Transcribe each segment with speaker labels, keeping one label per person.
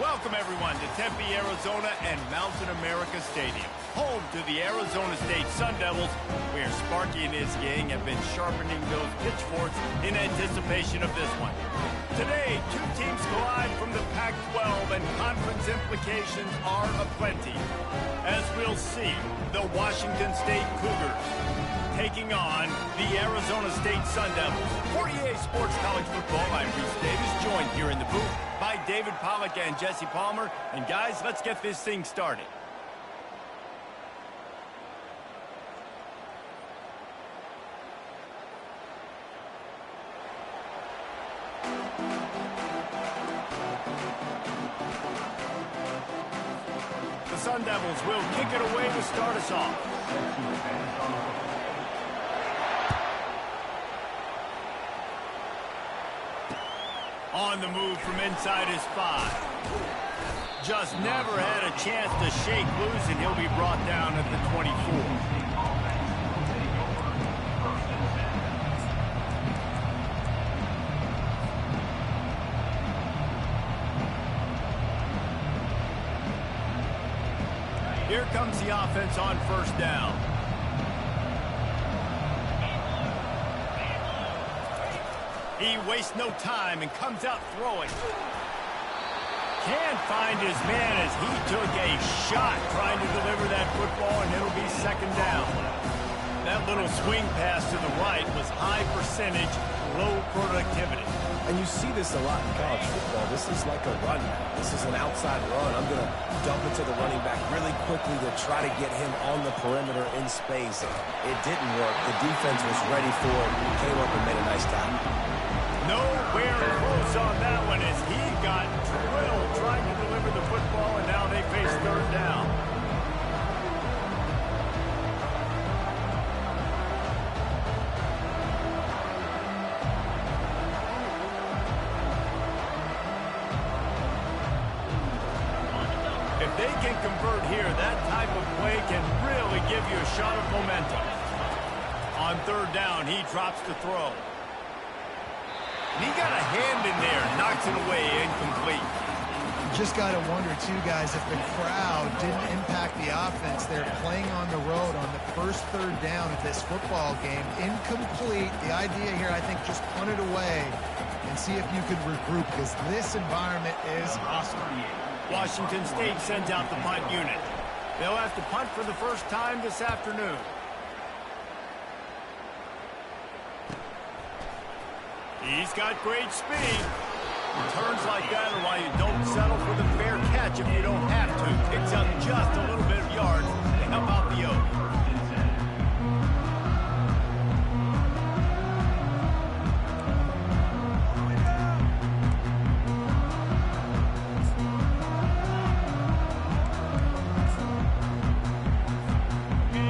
Speaker 1: Welcome, everyone, to Tempe, Arizona and Mountain America Stadium, home to the Arizona State Sun Devils, where Sparky and his gang have been sharpening those pitchforks in anticipation of this one. Today, two teams collide from the Pac-12, and conference implications are aplenty. As we'll see, the Washington State Cougars taking on the Arizona State Sun Devils. For EA Sports College Football, I'm Reese Davis, joined here in the booth by David Pollack and Jesse Palmer. And guys, let's get this thing started. The Sun Devils will kick it away to start us off. On the move from inside his 5. Just never had a chance to shake loose, and he'll be brought down at the 24. Here comes the offense on first down. He wastes no time and comes out throwing. Can't find his man as he took a shot trying to deliver that football, and it'll be second down. That little swing pass to the right was high percentage, low productivity.
Speaker 2: And you see this a lot in college football. This is like a run now. This is an outside run. I'm going to dump it to the running back really quickly to try to get him on the perimeter in space. It didn't work. The defense was ready for it. Came up and made a nice tackle.
Speaker 1: Nowhere close on that one as he got drilled trying to deliver the football, and now they face third down. If they can convert here, that type of play can really give you a shot of momentum. On third down, he drops to throw. He got a hand in there, knocks it away, incomplete.
Speaker 3: Just got to wonder, too, guys, if the crowd didn't impact the offense. They're playing on the road on the first third down of this football game. Incomplete. The idea here, I think, just punt it away and see if you could regroup, because this environment is hostile.
Speaker 1: Washington State sends out the punt unit. They'll have to punt for the first time this afternoon. He's got great speed. Turns like that are why you don't settle for the fair catch if you don't have to. Picks up just a little bit of yards to help out the Oak.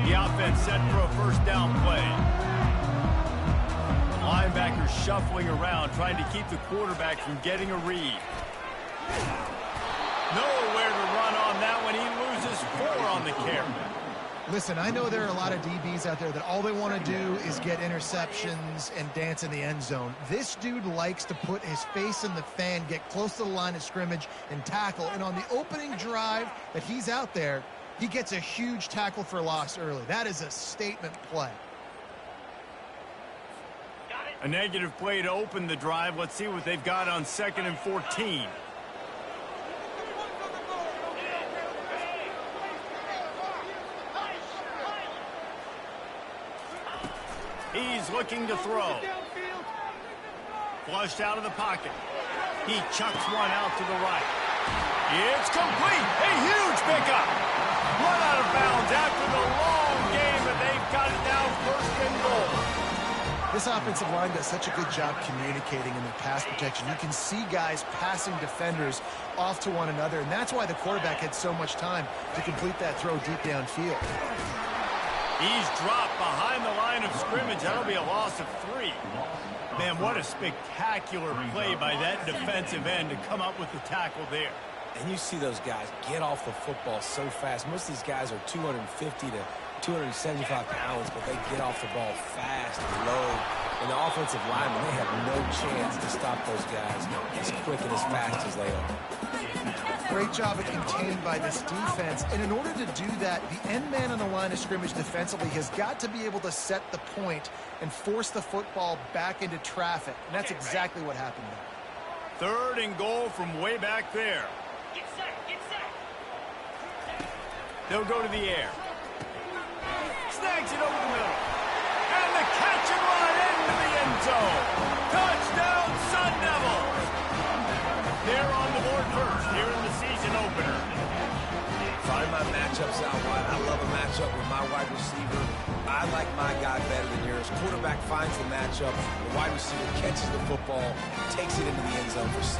Speaker 1: The offense set for a first down play. Linebacker shuffling around, trying to keep the quarterback from getting a read. Nowhere to run on that one. He loses 4 on the carry.
Speaker 3: Listen, I know there are a lot of DBs out there that all they want to do is get interceptions and dance in the end zone. This dude likes to put his face in the fan, get close to the line of scrimmage, and tackle. And on the opening drive that he's out there, he gets a huge tackle for loss early. That is a statement play.
Speaker 1: A negative play to open the drive. Let's see what they've got on 2nd and 14. He's looking to throw. Flushed out of the pocket. He chucks one out to the right. It's complete. A huge pickup. Run out of bounds after the long game, but they've got it now first and goal.
Speaker 3: This offensive line does such a good job communicating in their pass protection. You can see guys passing defenders off to one another, and that's why the quarterback had so much time to complete that throw deep downfield.
Speaker 1: He's dropped behind the line of scrimmage. That'll be a loss of 3. Man, what a spectacular play by that defensive end to come up with the tackle there.
Speaker 2: And you see those guys get off the football so fast. Most of these guys are 250 to 275 pounds, but they get off the ball fast and low. And the offensive linemen, they have no chance to stop those guys as quick and as fast as they are.
Speaker 3: Great job of contained by this defense. And in order to do that, the end man on the line of scrimmage defensively has got to be able to set the point and force the football back into traffic. And that's exactly what happened there.
Speaker 1: 3rd and goal from way back there.
Speaker 4: Get set, get set.
Speaker 1: They'll go to the air. Snags it over the middle. And the catch and run into the end zone. Touchdown, Sun Devils. They're on the board first here in the season opener.
Speaker 2: Find my matchups out wide. I love a matchup with my wide receiver. I like my guy better than yours. Quarterback finds the matchup. The wide receiver catches the football, takes it into the end zone for 6.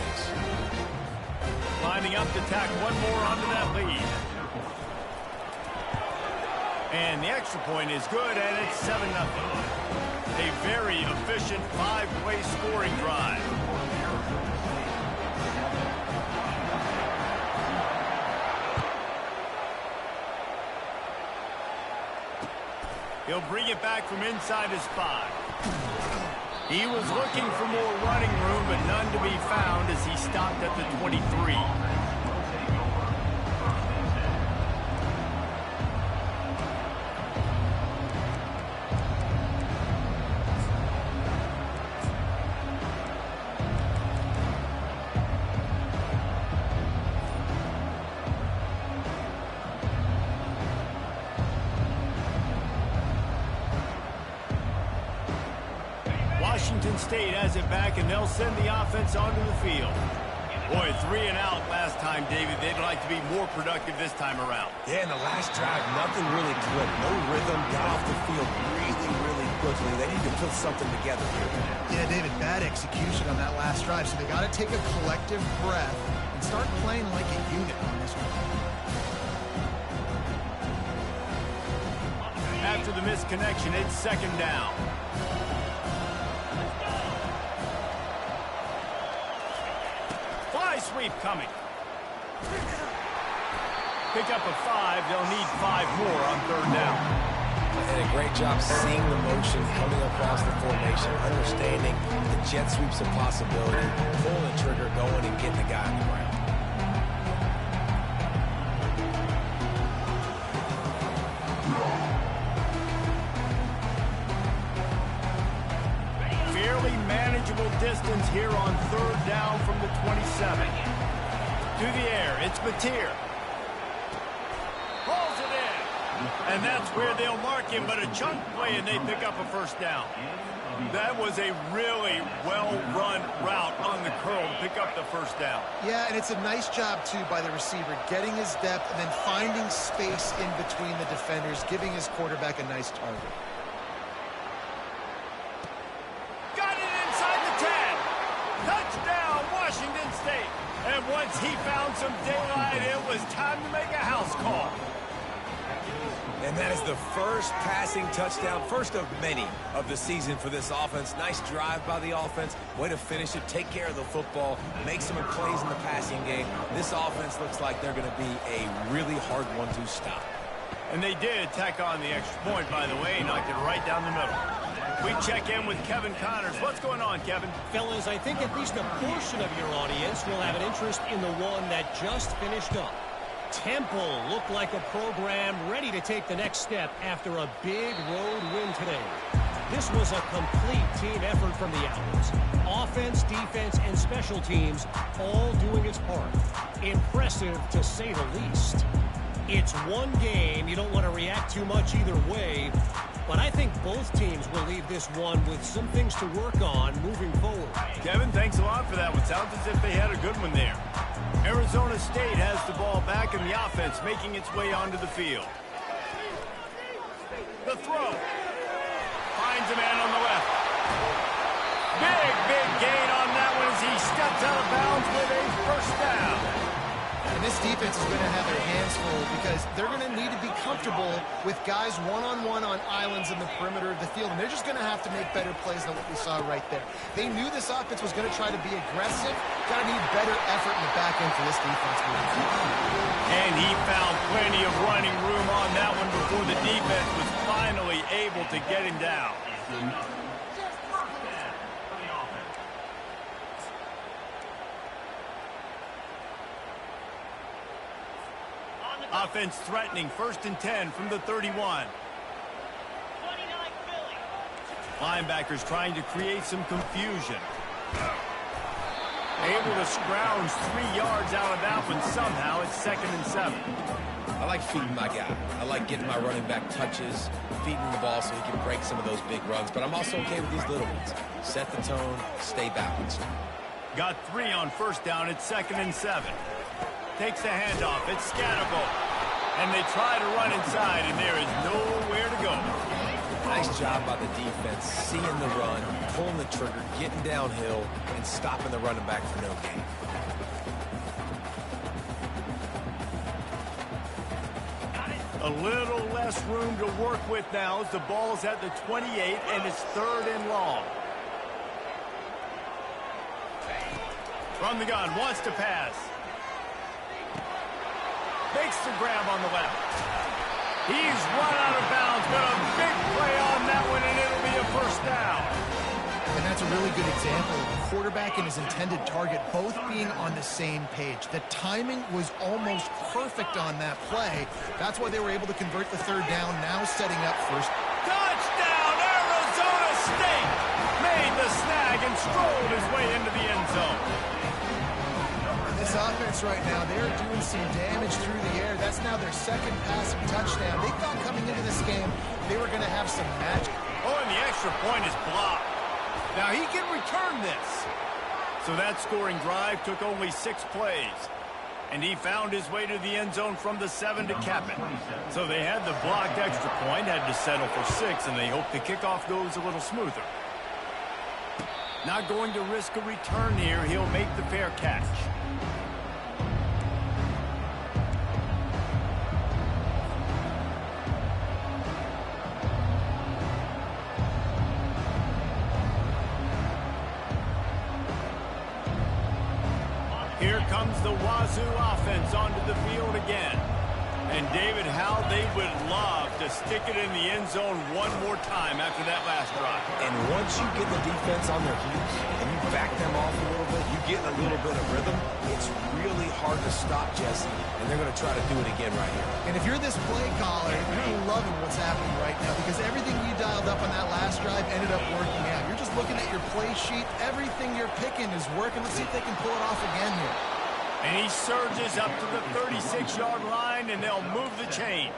Speaker 1: Lining up to tack one more onto that lead. And the extra point is good, and it's 7-0. A very efficient 5-play scoring drive. He'll bring it back from inside his 5. He was looking for more running room, but none to be found as he stopped at the 23. Washington State has it back, and they'll send the offense onto the field. Boy, 3 and out last time, David. They'd like to be more productive this time around.
Speaker 2: Yeah, in the last drive, nothing really clicked. No rhythm, got off the field really quickly. They need to put something together here.
Speaker 3: Yeah, David, bad execution on that last drive, so they got to take a collective breath and start playing like a unit on this one.
Speaker 1: After the misconnection, it's 2nd down. Sweep coming. Pick up a 5. They'll need 5 more on 3rd down.
Speaker 2: And a great job seeing the motion coming across the formation, understanding the jet sweep's a possibility, pulling the trigger, going and getting the guy on the ground.
Speaker 1: Manageable distance here on 3rd down from the 27. To the air, it's Mateer. Pulls it in. And that's where they'll mark him, but a chunk play, and they pick up a 1st down. That was a really well-run route on the curl to pick up the 1st down.
Speaker 3: Yeah, and it's a nice job, too, by the receiver, getting his depth and then finding space in between the defenders, giving his quarterback a nice target.
Speaker 1: Washington State. And once he found some daylight, it was time to make a house call.
Speaker 2: And that is the first passing touchdown, first of many of the season for this offense. Nice drive by the offense. Way to finish it, take care of the football, make some plays in the passing game. This offense looks like they're going to be a really hard one to stop.
Speaker 1: And they did tack on the extra point, by the way, knocked it right down the middle. We check in with Kevin Connors. What's going on, Kevin?
Speaker 5: Fellas, I think at least a portion of your audience will have an interest in the one that just finished up. Temple looked like a program ready to take the next step after a big road win today. This was a complete team effort from the Owls. Offense, defense, and special teams all doing its part. Impressive, to say the least. It's one game. You don't want to react too much either way. But I think both teams will leave this one with some things to work on moving forward.
Speaker 1: Kevin, thanks a lot for that one. Sounds as if they had a good one there. Arizona State has the ball back in the offense, making its way onto the field. The throw. Finds a man on the left. Big gain on that one as he steps out of bounds with a 1st down.
Speaker 3: And this defense is going to have their hands full because they're going to need to be comfortable with guys one-on-one on islands in the perimeter of the field. And they're just going to have to make better plays than what we saw right there. They knew this offense was going to try to be aggressive. Got to need better effort in the back end for this defense moving forward.
Speaker 1: And he found plenty of running room on that one before the defense was finally able to get him down. offense threatening 1st and 10 from the 31. Linebackers trying to create some confusion. Able to scrounge 3 yards out of that one somehow. It's 2nd and 7.
Speaker 2: I like feeding my guy. I like getting my running back touches, feeding the ball so he can break some of those big runs. But I'm also okay with these little ones. Set the tone, stay balanced.
Speaker 1: Got 3 on 1st down. It's 2nd and 7. Takes the handoff. It's Scatterbo. And they try to run inside, and there is nowhere to go.
Speaker 2: Nice job by the defense, seeing the run, pulling the trigger, getting downhill, and stopping the running back for no gain.
Speaker 1: A little less room to work with now as the ball's at the 28, and it's 3rd and long. From the gun, wants to pass. Makes the grab on the left. He's run out of bounds, but a big play on that one, and it'll be a 1st down.
Speaker 3: And that's a really good example of the quarterback and his intended target both being on the same page. The timing was almost perfect on that play. That's why they were able to convert the 3rd down, now setting up 1st.
Speaker 1: Touchdown, Arizona State! Made the snag and strolled his way into the end zone.
Speaker 3: This offense right now, they're doing some damage through the air. That's now their 2nd passing touchdown. They thought coming into this game they were going to have some magic.
Speaker 1: Oh, and the extra point is blocked. Now he can return this. So that scoring drive took only 6 plays. And he found his way to the end zone from the 7 to cap it. So they had the blocked extra point, had to settle for 6, and they hope the kickoff goes a little smoother. Not going to risk a return here. He'll make the fair catch. Here comes the Wazoo offense onto the field again. And David, how they would love to stick it in the end zone one more time after that last drive.
Speaker 2: And once you get the defense on their heels and you back them off a little bit, you get a little bit of rhythm, it's really hard to stop, Jesse. And they're going to try to do it again right here.
Speaker 3: And if you're this play caller, you're loving what's happening right now because everything you dialed up on that last drive ended up working out. You're just looking at your play sheet. Everything you're picking is working. Let's see if they can pull it off again here.
Speaker 1: And he surges up to the 36-yard line, and they'll move the chains.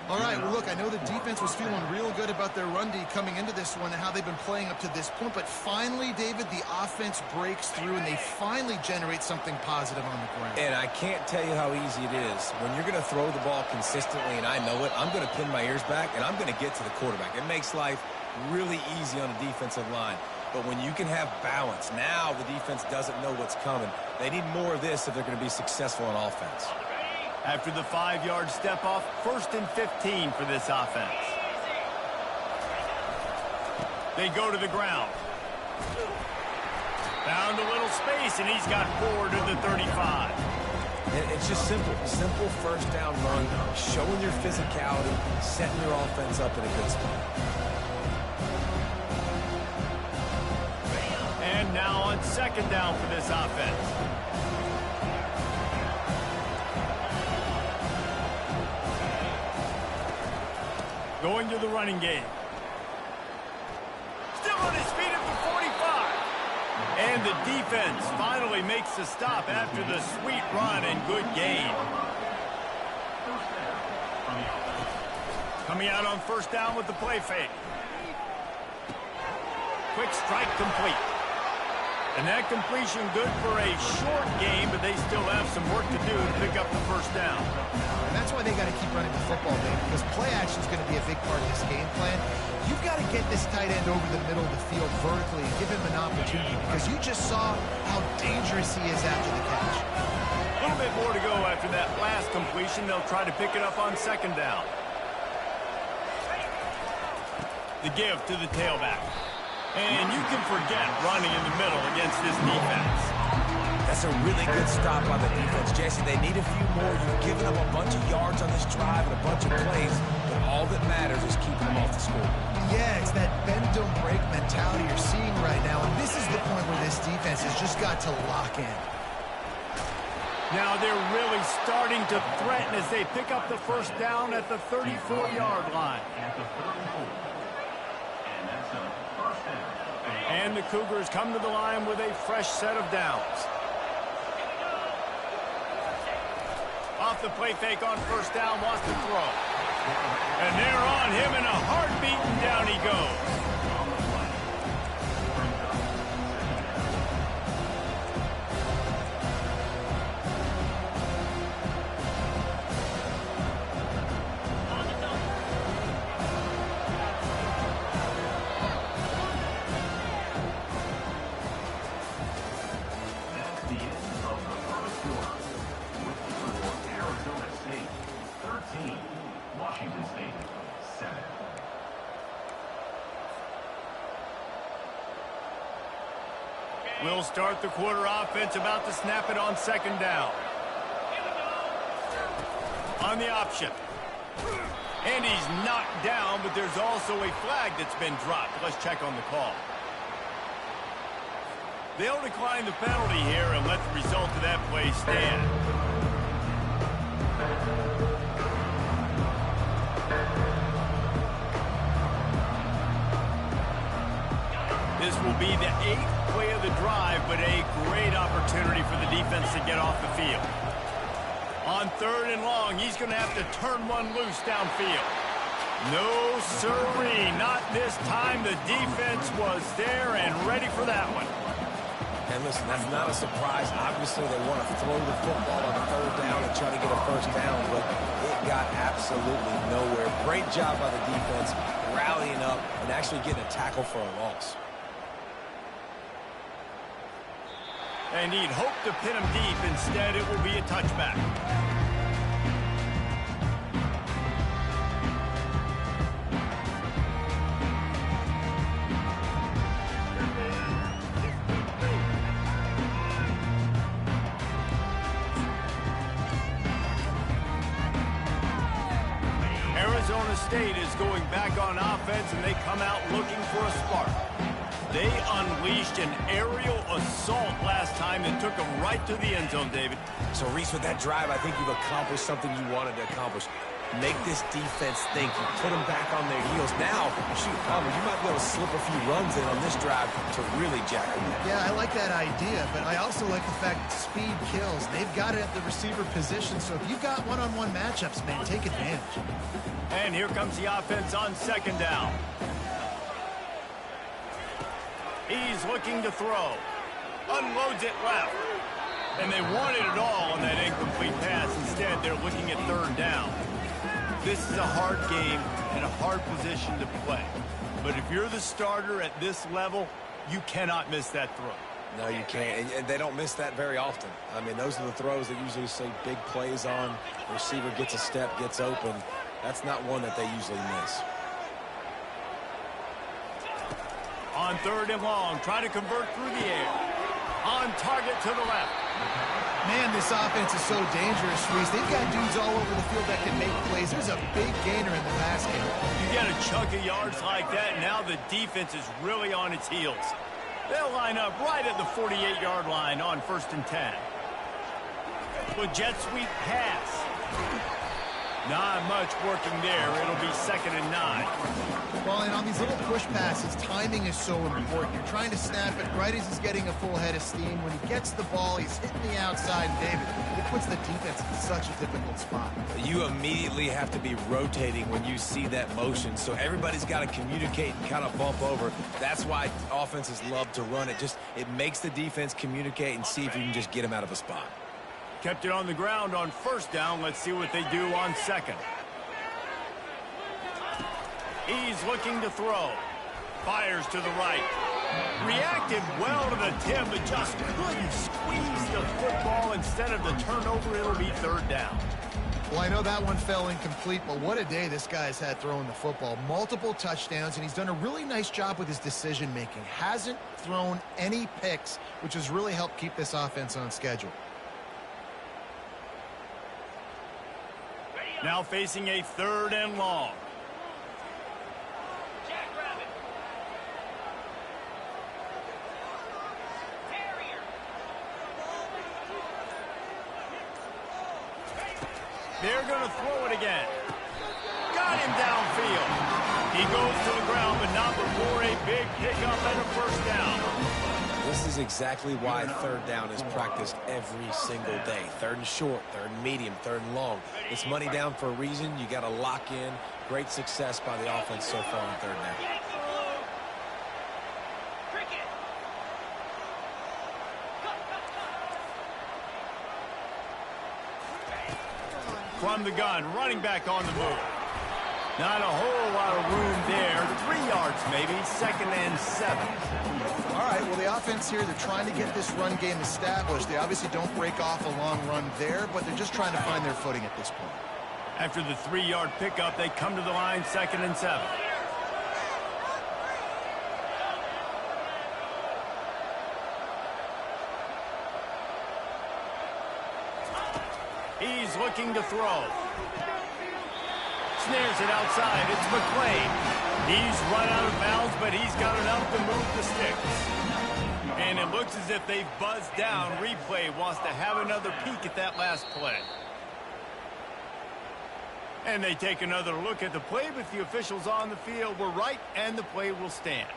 Speaker 3: All right, well, look, I know the defense was feeling real good about their run D coming into this one and how they've been playing up to this point, but finally, David, the offense breaks through, and they finally generate something positive on the ground.
Speaker 2: And I can't tell you how easy it is. When you're going to throw the ball consistently, and I know it, I'm going to pin my ears back, and I'm going to get to the quarterback. It makes life really easy on the defensive line. But when you can have balance, now the defense doesn't know what's coming. They need more of this if they're going to be successful on offense.
Speaker 1: After the 5-yard step off, 1st and 15 for this offense. They go to the ground. Found a little space, and he's got 4 to the 35.
Speaker 2: And it's just simple. Simple 1st down run, showing your physicality, setting your offense up in a good spot.
Speaker 1: And now on 2nd down for this offense. Going to the running game. Still on his feet at the 45. And the defense finally makes the stop after the sweet run and good gain. Coming out on 1st down with the play fake. Quick strike complete. And that completion good for a short game, but they still have some work to do to pick up the 1st down.
Speaker 3: And that's why they got to keep running the football, Dave, because play action is going to be a big part of this game plan. You've got to get this tight end over the middle of the field vertically and give him an opportunity because you just saw how dangerous he is after the catch.
Speaker 1: A little bit more to go after that last completion. They'll try to pick it up on 2nd down. The give to the tailback. And you can forget running in the middle against this defense.
Speaker 2: That's a really good stop by the defense, Jesse. They need a few more. You've given them a bunch of yards on this drive and a bunch of plays, but all that matters is keeping them off the score.
Speaker 3: Yeah, it's that bend, don't break mentality you're seeing right now, and this is the point where this defense has just got to lock in.
Speaker 1: Now they're really starting to threaten as they pick up the first down at the 34-yard line. And the Cougars come to the line with a fresh set of downs. Off the play fake on first down, wants to throw. And they're on him in a heartbeat, and down he goes. We'll start the quarter offense, about to snap it on second down. On the option. And he's knocked down, but there's also a flag that's been dropped. Let's check on the call. They'll decline the penalty here and let the result of that play stand. This will be the 8th play of the drive, but a great opportunity for the defense to get off the field. On third and long, he's going to have to turn one loose downfield. No sirree, not this time. The defense was there and ready for that one.
Speaker 2: And listen, that's not a surprise. Obviously, they want to throw the football on third down and try to get a first down, but it got absolutely nowhere. Great job by the defense, rallying up and actually getting a tackle for a loss.
Speaker 1: And he'd hope to pin him deep. Instead, it will be a touchback. Arizona State is going back on offense, and they come out looking for a spark. They unleashed an aerial assault last time and took them right to the end zone, David.
Speaker 2: So, Reese, with that drive, I think you've accomplished something you wanted to accomplish. Make this defense think. You put them back on their heels. Now, shoot, you might be able to slip a few runs in on this drive to really jack them up.
Speaker 3: Yeah, I like that idea, but I also like the fact that speed kills. They've got it at the receiver position, so if you've got one-on-one matchups, man, take advantage.
Speaker 1: And here comes the offense on second down. He's looking to throw. Unloads it left. And they wanted it all on that incomplete pass. Instead, they're looking at third down. This is a hard game and a hard position to play. But if you're the starter at this level, you cannot miss that throw.
Speaker 2: No, you can't. And they don't miss that very often. I mean, those are the throws that usually say big plays on. The receiver gets a step, gets open. That's not one that they usually miss.
Speaker 1: On third and long, trying to convert through the air. On target to the left.
Speaker 3: Man, this offense is so dangerous, Reese. They've got dudes all over the field that can make plays. There's a big gainer in the basket.
Speaker 1: You get a chunk of yards like that, now the defense is really on its heels. They'll line up right at the 48-yard line on 1st and 10. With jet sweep pass. Not much working there. It'll be 2nd and 9.
Speaker 3: Well, and on these little push passes, timing is so important. You're trying to snap it right as he's getting a full head of steam. When he gets the ball, he's hitting the outside. David, it puts the defense in such a difficult spot.
Speaker 2: You immediately have to be rotating when you see that motion, so everybody's got to communicate and kind of bump over. That's why offenses love to run it. It makes the defense communicate and see if you can just get them out of a spot.
Speaker 1: Kept it on the ground on first down. Let's see what they do on second. He's looking to throw. Fires to the right. Reacted well to the tip, but just couldn't squeeze the football. Instead of the turnover, it'll be third down.
Speaker 3: Well, I know that one fell incomplete, but what a day this guy's had throwing the football. Multiple touchdowns, and he's done a really nice job with his decision-making. Hasn't thrown any picks, which has really helped keep this offense on schedule.
Speaker 1: Now facing a 3rd and long. They're going to throw it again. Got him downfield. He goes to the ground, but not before a big pickup and a first down.
Speaker 2: This is exactly why third down is practiced every single day. Third and short, third and medium, third and long. It's money down for a reason. You got to lock in. Great success by the offense so far on third down.
Speaker 1: From the gun, running back on the move. Not a whole lot of room there. 3 yards maybe, 2nd and 7.
Speaker 3: All right, well, the offense here, they're trying to get this run game established. They obviously don't break off a long run there, but they're just trying to find their footing at this point.
Speaker 1: After the 3-yard pickup, they come to the line, 2nd and 7. He's looking to throw. Snares it outside. It's McClain. He's run out of bounds, but he's got enough to move the sticks. And it looks as if they've buzzed down. Replay wants to have another peek at that last play. And they take another look at the play, but the officials on the field were right, and the play will stand.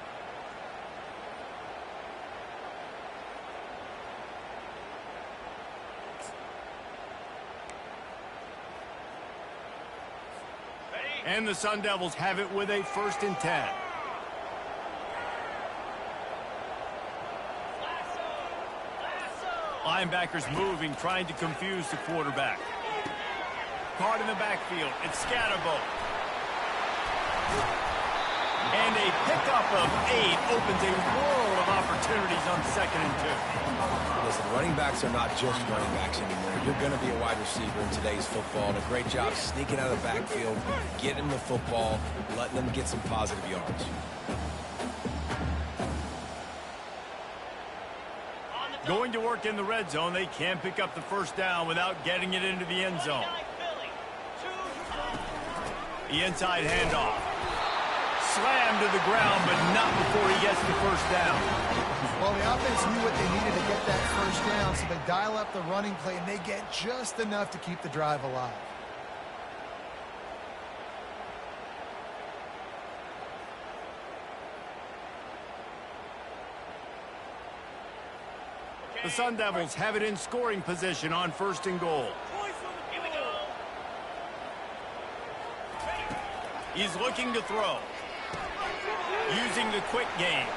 Speaker 1: And the Sun Devils have it with a 1st and 10. Linebackers moving, trying to confuse the quarterback. Caught in the backfield. It's Scatterbo. And a pickup of 8 opens a world of opportunities on 2nd and 2.
Speaker 2: Listen, running backs are not just running backs anymore. You're going to be a wide receiver in today's football. And a great job sneaking out of the backfield, getting the football, letting them get some positive yards.
Speaker 1: Going to work in the red zone. They can't pick up the first down without getting it into the end zone. The inside handoff. Slammed to the ground, but not before he gets the first down.
Speaker 3: Well, the offense knew what they needed to get that first down, so they dial up the running play, and they get just enough to keep the drive alive.
Speaker 1: The Sun Devils have it in scoring position on 1st and goal. He's looking to throw. Using the quick game.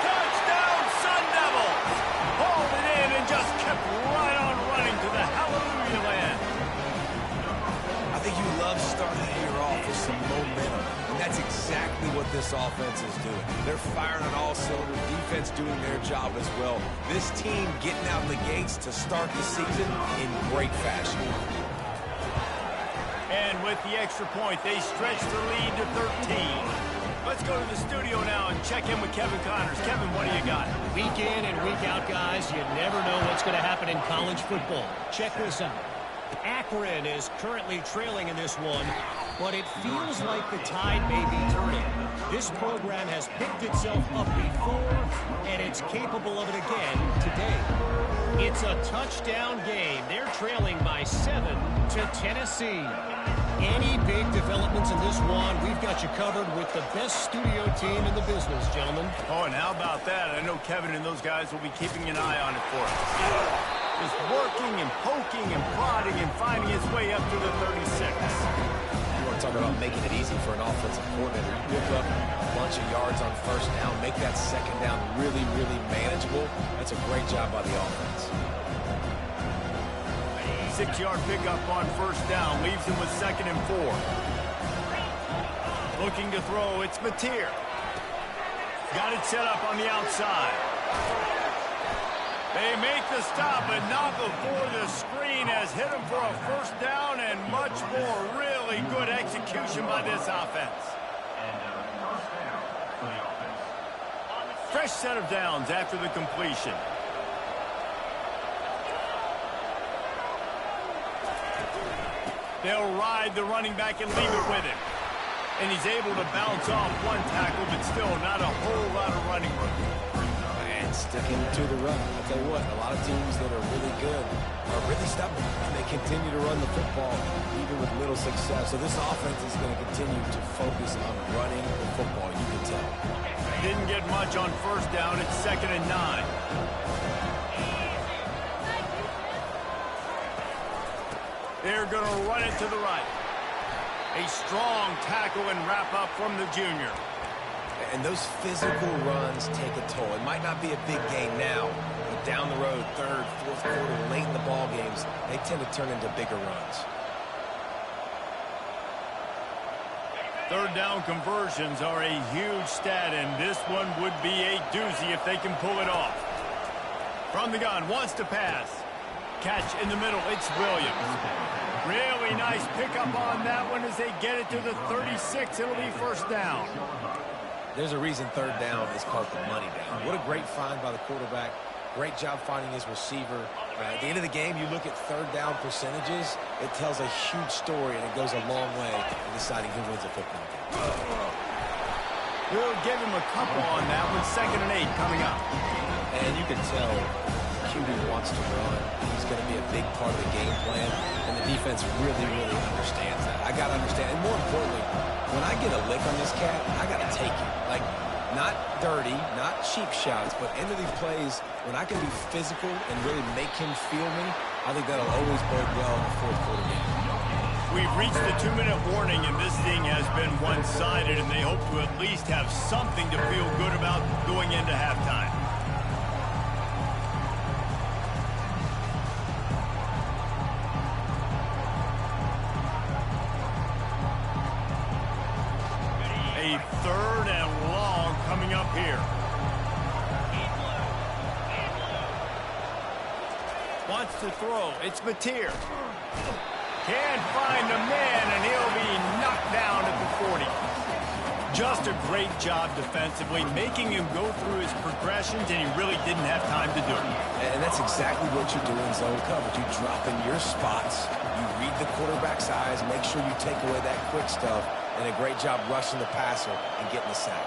Speaker 1: Touchdown, Sun Devils! Hauled it in and just kept right on running to the hallelujah land.
Speaker 2: I think you love starting the year off with some momentum. And that's exactly what this offense is doing. They're firing on all cylinders. Defense doing their job as well. This team getting out the gates to start the season in great fashion.
Speaker 1: And with the extra point, they stretch the lead to 13. Let's go to the studio now and check in with Kevin Connors. Kevin, what do you got?
Speaker 5: Week in and week out, guys, you never know what's going to happen in college football. Check this out. Akron is currently trailing in this one, but it feels like the tide may be turning. This program has picked itself up before, and it's capable of it again today. It's a touchdown game. They're trailing by 7 to Tennessee. Any big developments in this one, we've got you covered with the best studio team in the business, gentlemen.
Speaker 1: Oh, and how about that? I know Kevin and those guys will be keeping an eye on it for us. Just working and poking and prodding and finding his way up to the 36.
Speaker 2: You want to talk about making it easy for an offensive coordinator. You pick up a bunch of yards on first down, make that second down really, really manageable. That's a great job by the offense.
Speaker 1: 6-yard pickup on first down leaves him with 2nd and 4. Looking to throw, it's Mateer. Got it set up on the outside. They make the stop, but not before the screen has hit him for a first down and much more. Really good execution by this offense. Fresh set of downs after the completion. They'll ride the running back and leave it with him. And he's able to bounce off one tackle, but still not a whole lot of running room.
Speaker 2: And sticking to the run. I'll tell you what, a lot of teams that are really good are really stubborn, and they continue to run the football even with little success. So this offense is going to continue to focus on running the football, you can tell.
Speaker 1: Didn't get much on first down. It's 2nd and 9. They're going to run it to the right. A strong tackle and wrap up from the junior.
Speaker 2: And those physical runs take a toll. It might not be a big gain now, but down the road, third, fourth quarter, late in the ball games, they tend to turn into bigger runs.
Speaker 1: Third down conversions are a huge stat, and this one would be a doozy if they can pull it off. From the gun, wants to pass. Catch in the middle, it's Williams. Really nice pickup on that one as they get it to the 36. It'll be first down.
Speaker 2: There's a reason third down is called the money down. What a great find by the quarterback. Great job finding his receiver. At the end of the game, you look at third down percentages, it tells a huge story, and it goes a long way in deciding who wins a football game.
Speaker 1: We'll give him a couple on that one. 2nd and 8 coming up.
Speaker 2: And you can tell QB wants to run. He's going to be a big part of the game plan, and the defense really, really understands that. I got to understand, and more importantly, when I get a lick on this cat, I got to take it. Like, not dirty, not cheap shots, but into these plays, when I can be physical and really make him feel me, I think that'll always bode well in the fourth quarter game.
Speaker 1: We've reached the 2-minute warning, and this thing has been one-sided, and they hope to at least have something to feel good about going into halftime. A 3rd and long coming up here. Wants to throw. It's Mateer. Can't find a man, and he'll be knocked down at the 40. Just a great job defensively, making him go through his progressions, and he really didn't have time to do it.
Speaker 2: And that's exactly what you do in zone coverage. You drop in your spots, you read the quarterback's eyes, make sure you take away that quick stuff, and a great job rushing the passer and getting the sack.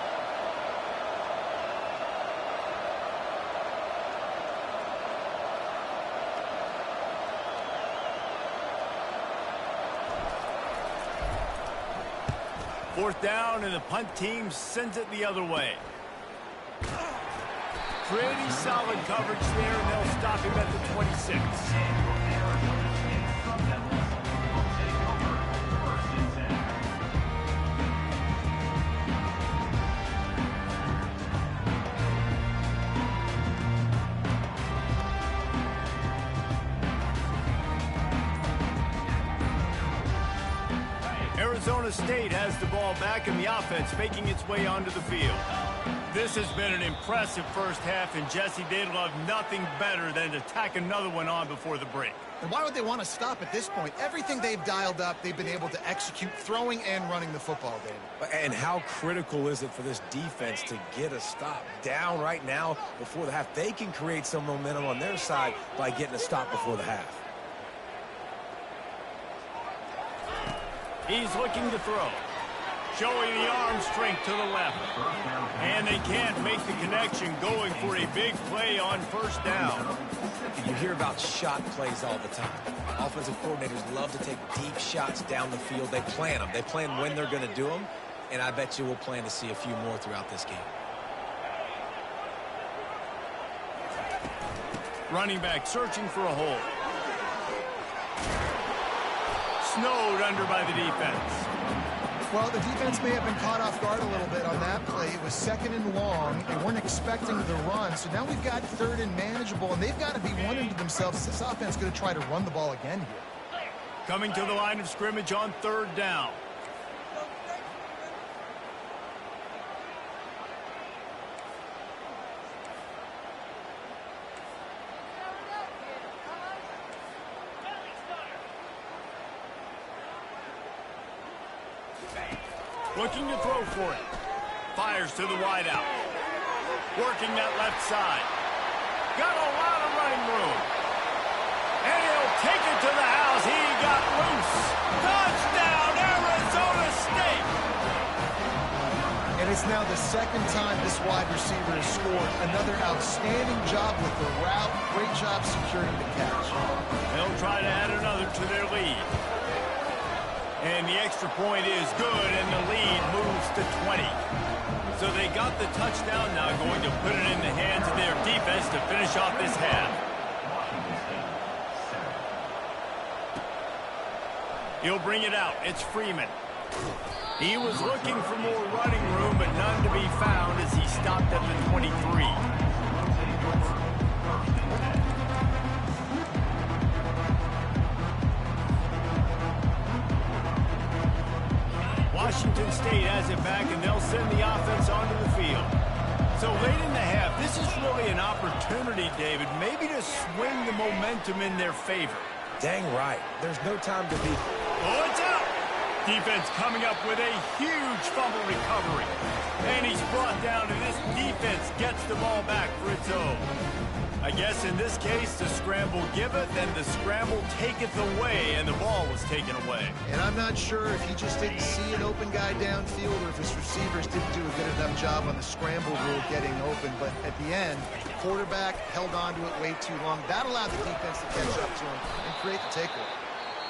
Speaker 1: Fourth down, and the punt team sends it the other way. Pretty solid coverage there, and they'll stop him at the 26. Arizona State has the ball back, and the offense making its way onto the field. This has been an impressive first half, and Jesse, they'd love nothing better than to tack another one on before the break.
Speaker 3: And why would they want to stop at this point? Everything they've dialed up, they've been able to execute, throwing and running the football, David.
Speaker 2: And how critical is it for this defense to get a stop down right now before the half? They can create some momentum on their side by getting a stop before the half.
Speaker 1: He's looking to throw. Showing the arm strength to the left. And they can't make the connection, going for a big play on first down.
Speaker 2: You hear about shot plays all the time. Offensive coordinators love to take deep shots down the field. They plan them. They plan when they're going to do them. And I bet you we'll plan to see a few more throughout this game.
Speaker 1: Running back searching for a hole. Snowed under by the defense.
Speaker 3: Well, the defense may have been caught off guard a little bit on that play. It was 2nd and long. They weren't expecting the run. So now we've got 3rd and manageable, and they've got to be wondering to themselves, this offense going to try to run the ball again here.
Speaker 1: Coming to the line of scrimmage on 3rd down. Looking to throw for it. Fires to the wideout. Working that left side. Got a lot of running room. And he'll take it to the house. He got loose. Touchdown, Arizona State.
Speaker 3: And And it's now the second time this wide receiver has scored. Another outstanding job with the route. Great job securing the catch.
Speaker 1: They'll try to add another to their lead. And the extra point is good, and the lead moves to 20. So they got the touchdown, now going to put it in the hands of their defense to finish off this half. He'll bring it out. It's Freeman. He was looking for more running room, but none to be found as he stopped at the 23. Washington State has it back, and they'll send the offense onto the field. So late in the half, this is really an opportunity, David, maybe to swing the momentum in their favor.
Speaker 2: Dang right. There's no time to be...
Speaker 1: Oh, it's out! Defense coming up with a huge fumble recovery. And he's brought down, and this defense gets the ball back for its own. I guess in this case, the scramble giveth and the scramble taketh away, and the ball was taken away.
Speaker 3: And I'm not sure if he just didn't see an open guy downfield or if his receivers didn't do a good enough job on the scramble rule getting open. But at the end, the quarterback held on to it way too long. That allowed the defense to catch up to him and create the takeaway.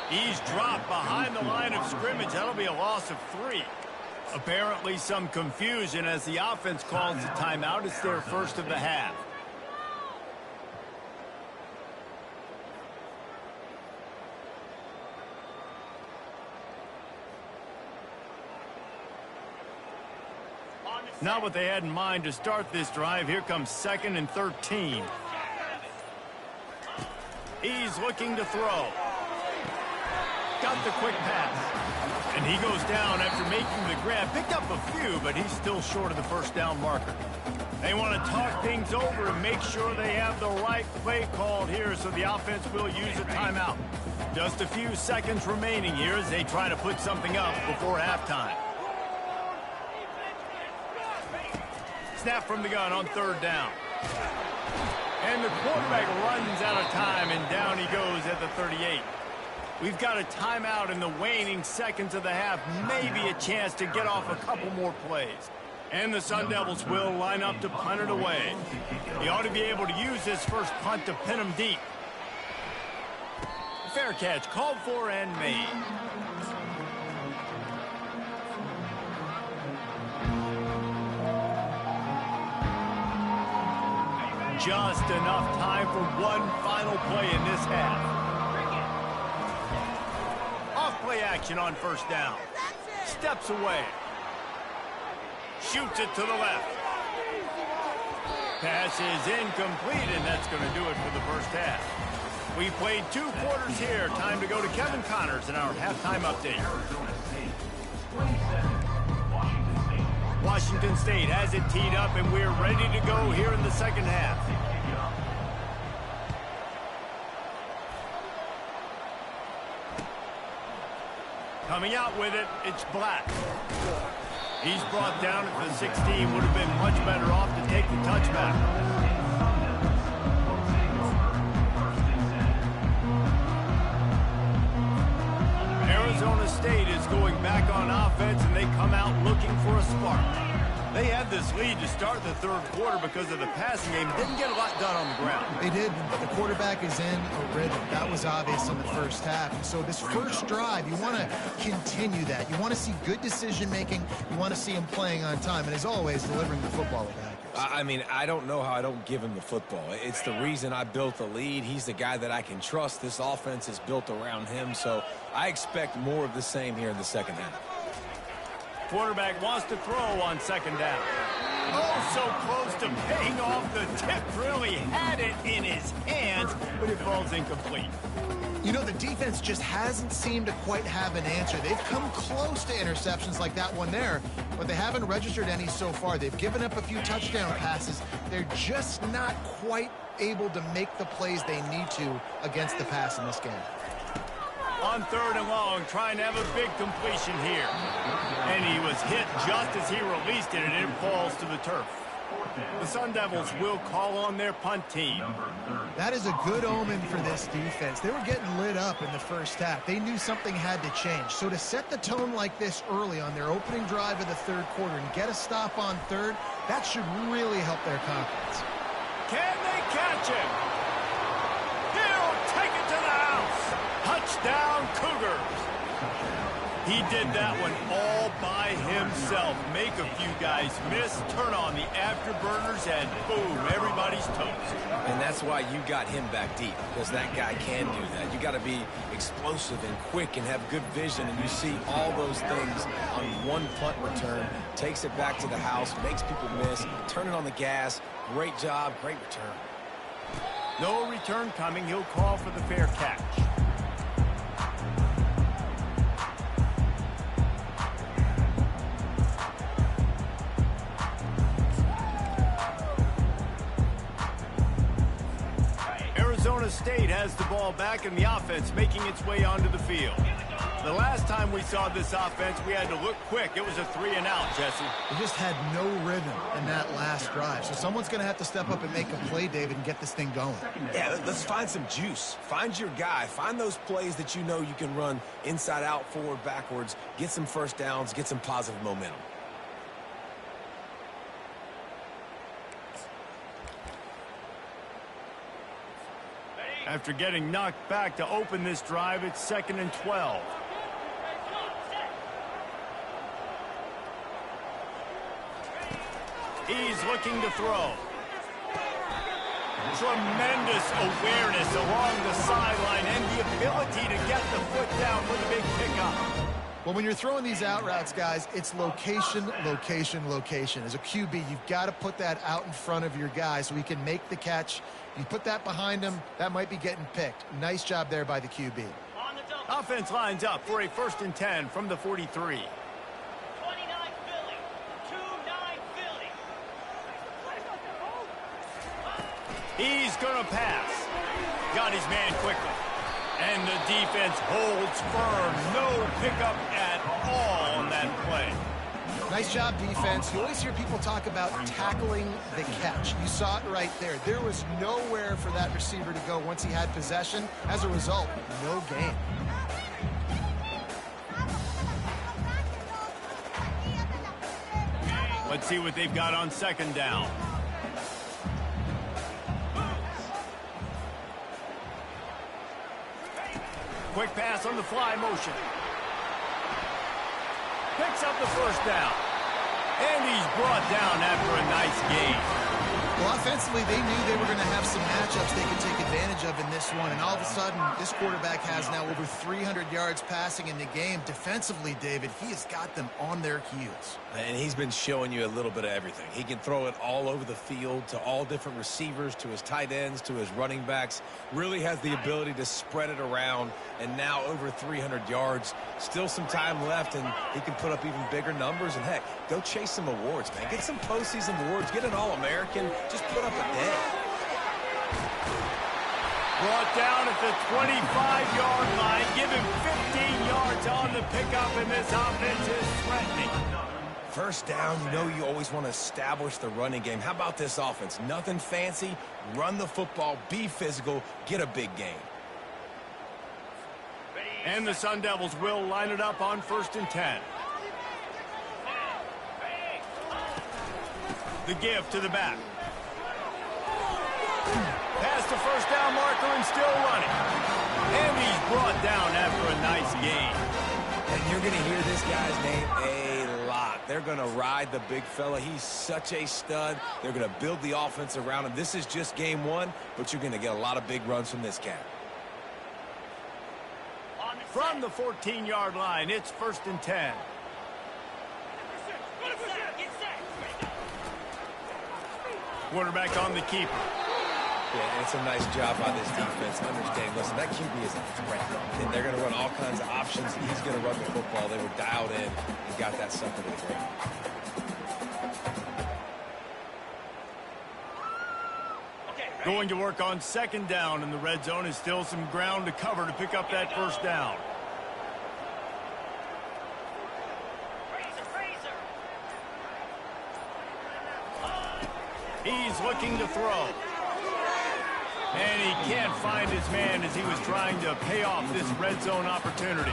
Speaker 1: He's dropped behind the line of scrimmage. That'll be a loss of 3. Apparently some confusion as the offense calls the timeout. It's their first of the half. Not what they had in mind to start this drive. Here comes 2nd and 13. He's looking to throw. Got the quick pass. And he goes down after making the grab. Picked up a few, but he's still short of the first down marker. They want to talk things over and make sure they have the right play called here, so the offense will use a timeout. Just a few seconds remaining here as they try to put something up before halftime. Snap from the gun on 3rd down. And the quarterback runs out of time, and down he goes at the 38. We've got a timeout in the waning seconds of the half. Maybe a chance to get off a couple more plays. And the Sun Devils will line up to punt it away. He ought to be able to use this first punt to pin him deep. Fair catch, called for and made. Just enough time for one final play in this half. Off-play action on 1st down. Steps away. Shoots it to the left. Pass is incomplete, and that's going to do it for the first half. We played 2 quarters here. Time to go to Kevin Connors in our halftime update. Washington State has it teed up, and we're ready to go here in the second half. Coming out with it, it's Black. He's brought down at the 16. Would have been much better off to take the touchback. Arizona State is going back on offense, and they come out looking for a spark. They had this lead to start the 3rd quarter because of the passing game. Didn't get a lot done on the ground.
Speaker 3: They did, but the quarterback is in a rhythm. That was obvious in the first half. And so this first drive, you want to continue that. You want to see good decision-making. You want to see him playing on time. And as always, delivering the football with accuracy.
Speaker 2: I mean, I don't know how I don't give him the football. It's the reason I built the lead. He's the guy that I can trust. This offense is built around him. So I expect more of the same here in the second half.
Speaker 1: Quarterback wants to throw on 2nd down. Oh, so close to paying off. The tip really had it in his hands, but it falls incomplete.
Speaker 3: You know, the defense just hasn't seemed to quite have an answer. They've come close to interceptions like that one there, but they haven't registered any so far. They've given up a few touchdown passes. They're just not quite able to make the plays they need to against the pass in this game.
Speaker 1: On 3rd and long, trying to have a big completion here. And he was hit just as he released it, and it falls to the turf. The Sun Devils will call on their punt team.
Speaker 3: That is a good omen for this defense. They were getting lit up in the first half. They knew something had to change. So to set the tone like this early on their opening drive of the third quarter and get a stop on third, that should really help their confidence.
Speaker 1: Can they catch him? He'll take it to the house. Touchdown, Cougars. He did that one all by himself. Make a few guys miss, turn on the afterburners, and boom, everybody's toast.
Speaker 2: And that's why you got him back deep, because that guy can do that. You got to be explosive and quick and have good vision, and you see all those things on one punt return. Takes it back to the house, makes people miss, turning on the gas. Great job, great return.
Speaker 1: No return coming. He'll call for the fair catch. Arizona State has the ball back and the offense making its way onto the field. The last time we saw this offense, we had to look quick. It was a 3-and-out, Jesse.
Speaker 3: They just had no rhythm in that last drive. So someone's going to have to step up and make a play, David, and get this thing going.
Speaker 2: Yeah, let's find some juice. Find your guy. Find those plays that you know you can run inside out, forward, backwards. Get some first downs. Get some positive momentum.
Speaker 1: After getting knocked back to open this drive, it's 2nd and 12. He's looking to throw. Tremendous awareness along the sideline and the ability to get the foot down with a big pickup.
Speaker 3: Well, when you're throwing these out routes, guys, it's location, location, location. As a QB, you've got to put that out in front of your guy so he can make the catch. You put that behind him, that might be getting picked. Nice job there by the QB.
Speaker 1: Offense lines up for a 1st and 10 from the 43. He's going to pass. Got his man quickly. And the defense holds firm. No pickup at all on that play.
Speaker 3: Nice job, defense. You always hear people talk about tackling the catch. You saw it right there. There was nowhere for that receiver to go once he had possession. As a result, no gain.
Speaker 1: Let's see what they've got on 2nd down. Quick pass on the fly motion. Picks up the 1st down. And he's brought down after a nice gain.
Speaker 3: Well, offensively, they knew they were going to have some matchups they could take advantage of in this one. And all of a sudden, this quarterback has now over 300 yards passing in the game. Defensively, David, he has got them on their heels.
Speaker 2: And he's been showing you a little bit of everything. He can throw it all over the field to all different receivers, to his tight ends, to his running backs. Really has the ability to spread it around. And now over 300 yards. Still some time left, and he can put up even bigger numbers. And, heck, go chase some awards, man. Get some postseason awards. Get an All-American. Just put up a day.
Speaker 1: Brought down at the 25-yard line. Give him 15 yards on the pickup, and this offense is threatening.
Speaker 2: 1st down, you know you always want to establish the running game. How about this offense? Nothing fancy. Run the football. Be physical. Get a big gain.
Speaker 1: And the Sun Devils will line it up on 1st and 10. The give to the back. Past the 1st down marker and still running. And he's brought down after a nice gain.
Speaker 2: And you're going to hear this guy's name a lot. They're going to ride the big fella. He's such a stud. They're going to build the offense around him. This is just game 1, but you're going to get a lot of big runs from this cat.
Speaker 1: From the 14-yard line, it's 1st and 10. Quarterback on the keeper.
Speaker 2: Yeah, it's a nice job by this defense. Understand, listen, that QB is a threat. And they're going to run all kinds of options, and he's going to run the football. They were dialed in and got that sucker to the ground.
Speaker 1: Going to work on 2nd down, and the red zone is still some ground to cover to pick up that 1st down. He's looking to throw. And he can't find his man as he was trying to pay off this red zone opportunity.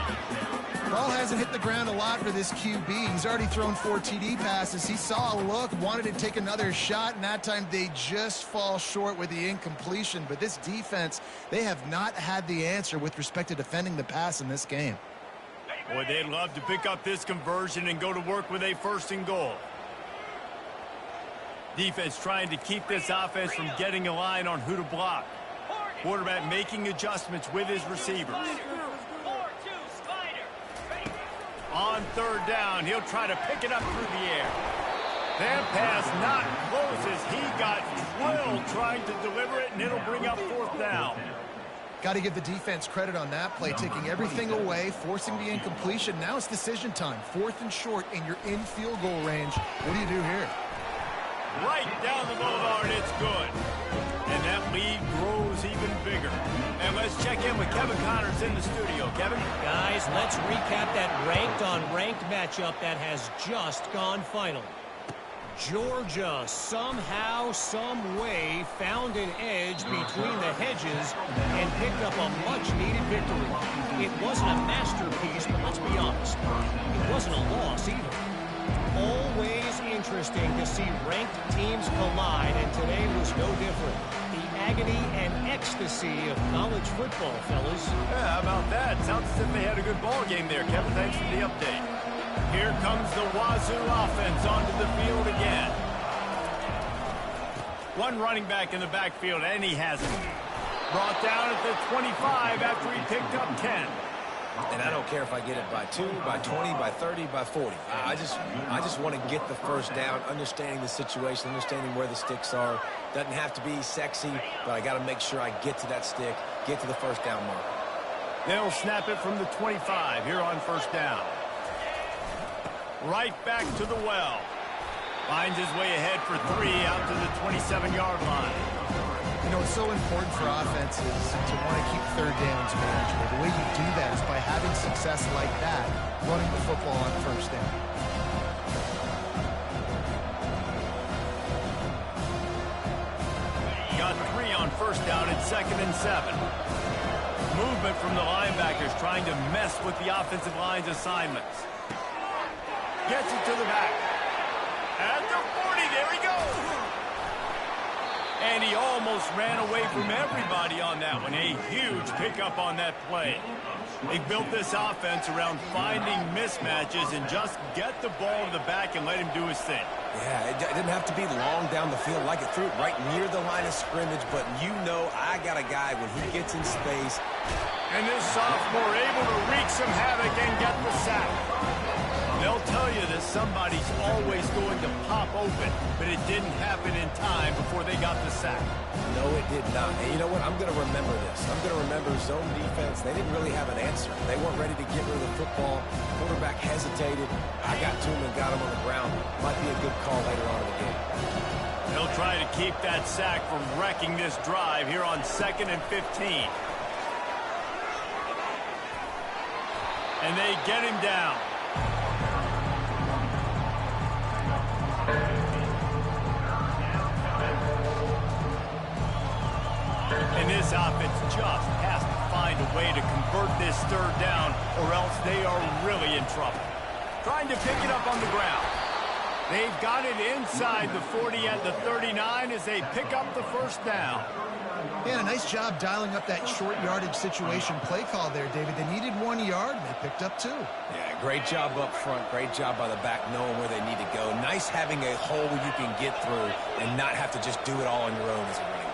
Speaker 3: Ball hasn't hit the ground a lot for this QB. He's already thrown 4 TD passes. He saw a look, wanted to take another shot, and that time they just fall short with the incompletion. But this defense, they have not had the answer with respect to defending the pass in this game.
Speaker 1: Boy, they'd love to pick up this conversion and go to work with a 1st and goal. Defense trying to keep this offense from getting a line on who to block. Quarterback making adjustments with his receivers. On 3rd down, he'll try to pick it up through the air. That pass not close as he got drilled trying to deliver it, and it'll bring up 4th down.
Speaker 3: Got to give the defense credit on that play, taking everything away, forcing the incompletion. Now it's decision time. 4th and short, and you're in field goal range. What do you do here?
Speaker 1: Right down the boulevard, it's good. And that lead grows even bigger. And let's check in with Kevin Connors in the studio. Kevin?
Speaker 5: Guys, let's recap that ranked-on-ranked matchup that has just gone final. Georgia somehow, some way found an edge between the hedges and picked up a much-needed victory. It wasn't a masterpiece, but let's be honest, it wasn't a loss either. Always interesting to see ranked teams collide, and today was no different. The agony and ecstasy of college football, fellas.
Speaker 1: Yeah, how about that? Sounds as if they had a good ball game there, Kevin. Thanks for the update. Here comes the Wazoo offense onto the field again. One running back in the backfield, and he has it. Brought down at the 25 after he picked up 10.
Speaker 2: And I don't care if I get it by 2, by 20, by 30, by 40. I just want to get the 1st down, understanding the situation, understanding where the sticks are. Doesn't have to be sexy, but I got to make sure I get to that stick, get to the 1st down mark.
Speaker 1: They'll snap it from the 25 here on 1st down. Right back to the well. Finds his way ahead for 3 out to the 27-yard line.
Speaker 3: You know, it's so important for offenses to want to keep 3rd downs manageable. The way you do that is by having success like that, running the football on 1st down.
Speaker 1: Got 3 on 1st down and 2nd and 7. Movement from the linebackers trying to mess with the offensive line's assignments. Gets it to the back. At the 40, there he goes. And he almost ran away from everybody on that one. A huge pickup on that play. They built this offense around finding mismatches and just get the ball to the back and let him do his thing.
Speaker 2: Yeah, it didn't have to be long down the field. Like it threw it right near the line of scrimmage, but you know I got a guy when he gets in space.
Speaker 1: And this sophomore able to wreak some havoc and get the sack. They'll tell you that somebody's always going to pop open, but it didn't happen in time before they got the sack.
Speaker 2: No, it did not. And you know what? I'm going to remember this. I'm going to remember zone defense. They didn't really have an answer. They weren't ready to get rid of the football. Quarterback hesitated. I got to him and got him on the ground. Might be a good call later on in the game.
Speaker 1: They'll try to keep that sack from wrecking this drive here on 2nd and 15. And they get him down. And this offense just has to find a way to convert this 3rd down, or else they are really in trouble. Trying to pick it up on the ground. They've got it inside the 40 at the 39 as they pick up the 1st down.
Speaker 3: Yeah, a nice job dialing up that short yardage situation play call there, David. They needed 1 yard, and they picked up 2.
Speaker 2: Yeah, great job up front. Great job by the back knowing where they need to go. Nice having a hole you can get through and not have to just do it all on your own as a running back.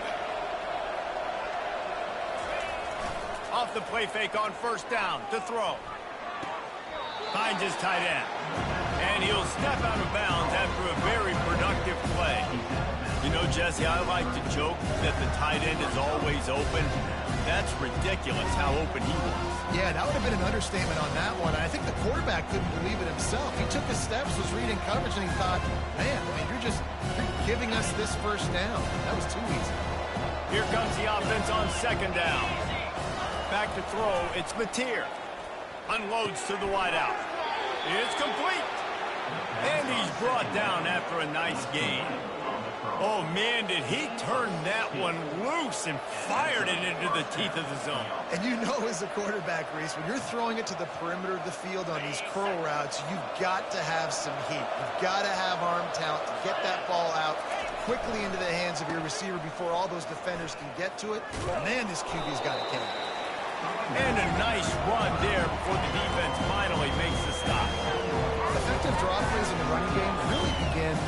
Speaker 1: Off the play fake on 1st down to throw. Finds his tight end. And he'll step out of bounds after a very productive play. You know, Jesse, I like to joke that the tight end is always open. That's ridiculous how open he was.
Speaker 3: Yeah, that would have been an understatement on that one. I think the quarterback couldn't believe it himself. He took his steps, was reading coverage, and he thought, man, you're giving us this 1st down. That was too easy.
Speaker 1: Here comes the offense on 2nd down. Back to throw, it's Mateer. Unloads to the wideout. It's complete. And he's brought down after a nice gain. Oh, man, did he turn that one loose and fired it into the teeth of the zone.
Speaker 3: And you know as a quarterback, Reese, when you're throwing it to the perimeter of the field on these curl routes, you've got to have some heat. You've got to have arm talent to get that ball out quickly into the hands of your receiver before all those defenders can get to it. Man, this QB's got a can.
Speaker 1: And a nice run there before the defense finally makes the stop.
Speaker 3: Effective draw plays in the running game really begin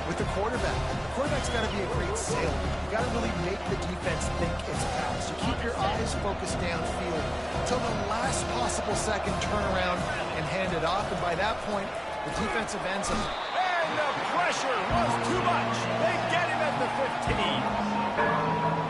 Speaker 3: with the quarterback. The quarterback's got to be a great sailor. You've got to really make the defense think it's pass. You keep your eyes focused downfield until the last possible second, turn around and hand it off. And by that point, the defensive ends up.
Speaker 1: And the pressure was too much. They get him at the 15.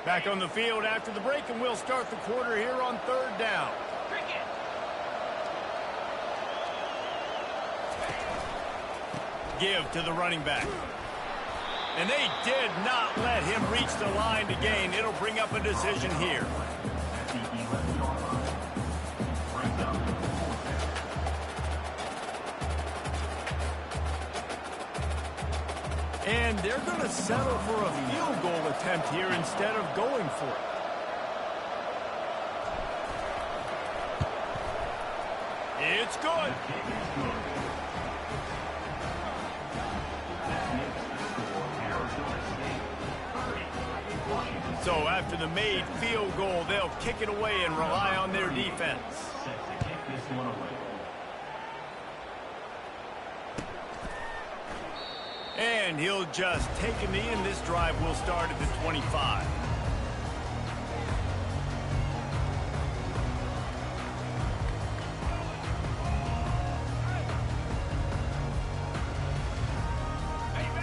Speaker 1: Back on the field after the break, and we'll start the quarter here on third down. Give to the running back. And they did not let him reach the line to gain. It'll bring up a decision here. And they're going to settle for a field goal attempt here instead of going for it. It's good. So after the made field goal, they'll kick it away and rely on their defense. And he'll just take a knee, and this drive will start at the 25.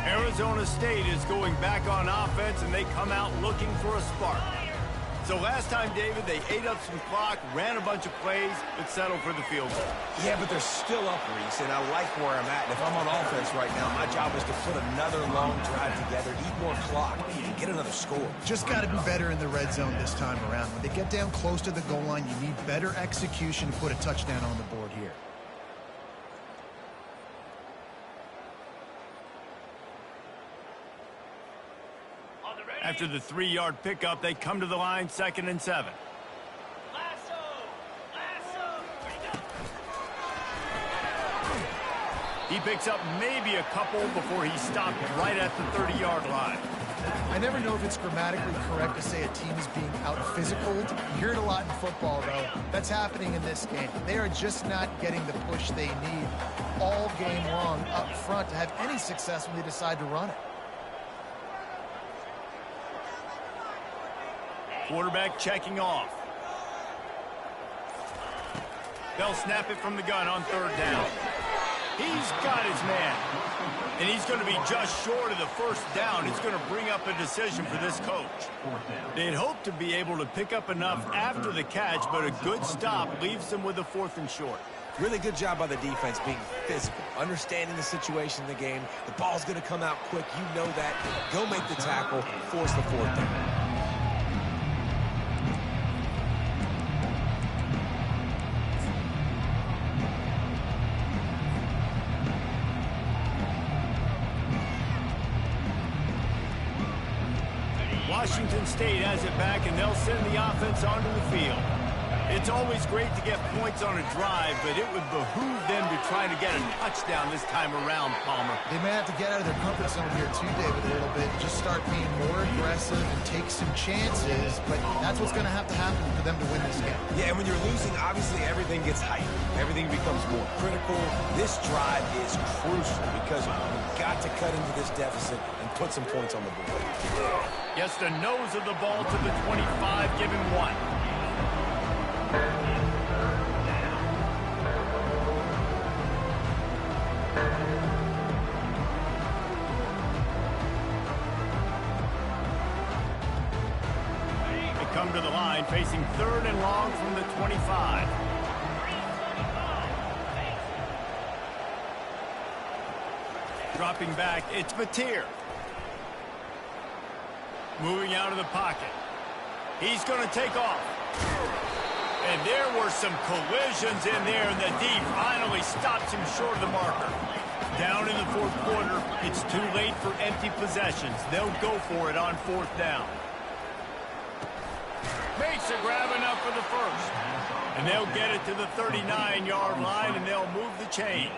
Speaker 1: Arizona State is going back on offense, and they come out looking for a spark. So last time, David, they ate up some clock, ran a bunch of plays, but settled for the field goal.
Speaker 2: Yeah, but they're still up, Reese, and I like where I'm at. And if I'm on offense right now, my job is to put another long drive together, eat more clock, and get another score.
Speaker 3: Just got to be better in the red zone this time around. When they get down close to the goal line, you need better execution to put a touchdown on the board here.
Speaker 1: After the 3-yard pickup, they come to the line, 2nd and 7. He picks up maybe a couple before he stopped right at the 30-yard line.
Speaker 3: I never know if it's grammatically correct to say a team is being out-physical. You hear it a lot in football, though. That's happening in this game. They are just not getting the push they need all game long up front to have any success when they decide to run it.
Speaker 1: Quarterback checking off. They'll snap it from the gun on 3rd down. He's got his man. And he's going to be just short of the 1st down. It's going to bring up a decision for this coach. They'd hope to be able to pick up enough after the catch, but a good stop leaves them with a 4th and short.
Speaker 2: Really good job by the defense being physical, understanding the situation in the game. The ball's going to come out quick. You know that. Go make the tackle, force the 4th down.
Speaker 1: Washington State has it back, and they'll send the offense onto the field. It's always great to get points on a drive, but it would behoove them to try to get a touchdown this time around, Palmer.
Speaker 3: They may have to get out of their comfort zone here too, David, a little bit. Just start being more aggressive and take some chances, but that's what's going to happen for them to win this game.
Speaker 2: Yeah, and when you're losing, obviously everything gets heightened. Everything becomes more critical. This drive is crucial because you've got to cut into this deficit and put some points on the board.
Speaker 1: Gets the nose of the ball to the 25, give him 1. come to the line, facing 3rd and long from the 25. Dropping back, it's Mateer. Moving out of the pocket. He's going to take off. And there were some collisions in there, and the D finally stops him short of the marker. Down in the 4th quarter, it's too late for empty possessions. They'll go for it on 4th down. Makes a grab enough for the first. And they'll get it to the 39-yard line, and they'll move the chains.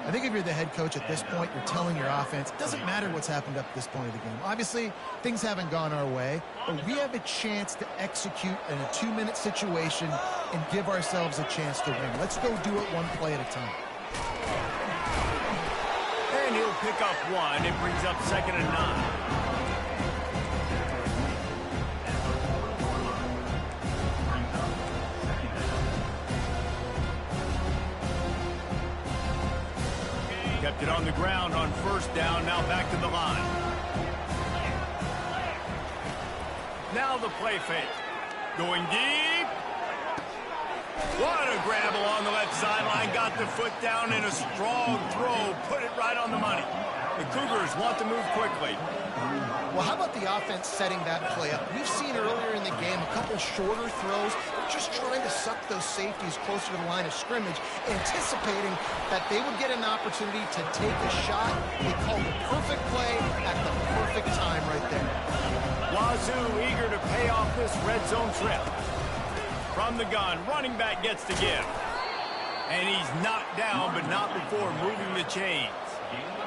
Speaker 3: I think if you're the head coach at this point, you're telling your offense, it doesn't matter what's happened up to this point of the game. Obviously, things haven't gone our way, but we have a chance to execute in a 2-minute situation and give ourselves a chance to win. Let's go do it one play at a time.
Speaker 1: And he'll pick up 1. It brings up 2nd and 9. Kept it on the ground on 1st down. Now back to the line. Now the play fake. Going deep. What a grab along the left sideline. Got the foot down in a strong throw. Put it right on the money. The Cougars want to move quickly.
Speaker 3: Well, how about the offense setting that play up? We've seen earlier in the game a couple shorter throws. They're just trying to suck those safeties closer to the line of scrimmage, anticipating that they would get an opportunity to take a shot. They called the perfect play at the perfect time right there.
Speaker 1: Wazoo eager to pay off this red zone trip. From the gun, running back gets the give. And he's knocked down, but not before moving the chains.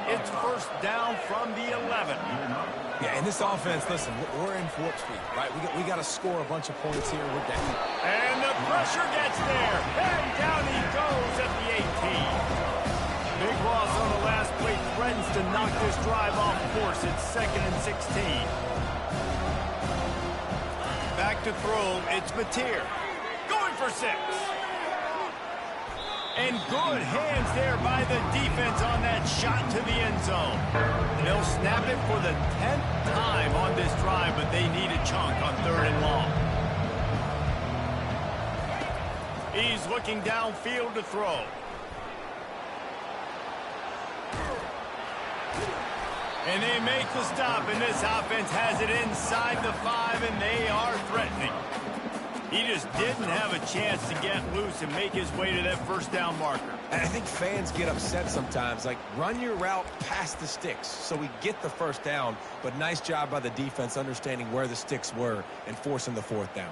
Speaker 1: It's 1st down from the 11.
Speaker 2: Yeah, in this offense, listen, we're in Warp Speed, right? We got to score a bunch of points here. We're down.
Speaker 1: And the pressure gets there. And down he goes at the 18. Big loss on the last play threatens to knock this drive off course. It's 2nd and 16. Back to throw. It's Mateer. Going for 6. And good hands there by the defense on that shot to the end zone. They'll snap it for the 10th time on this drive, but they need a chunk on 3rd and long. He's looking downfield to throw. And they make the stop, and this offense has it inside the 5, and they are threatening. He just didn't have a chance to get loose and make his way to that 1st down marker.
Speaker 2: And I think fans get upset sometimes. Like, run your route past the sticks so we get the 1st down. But nice job by the defense understanding where the sticks were and forcing the 4th down.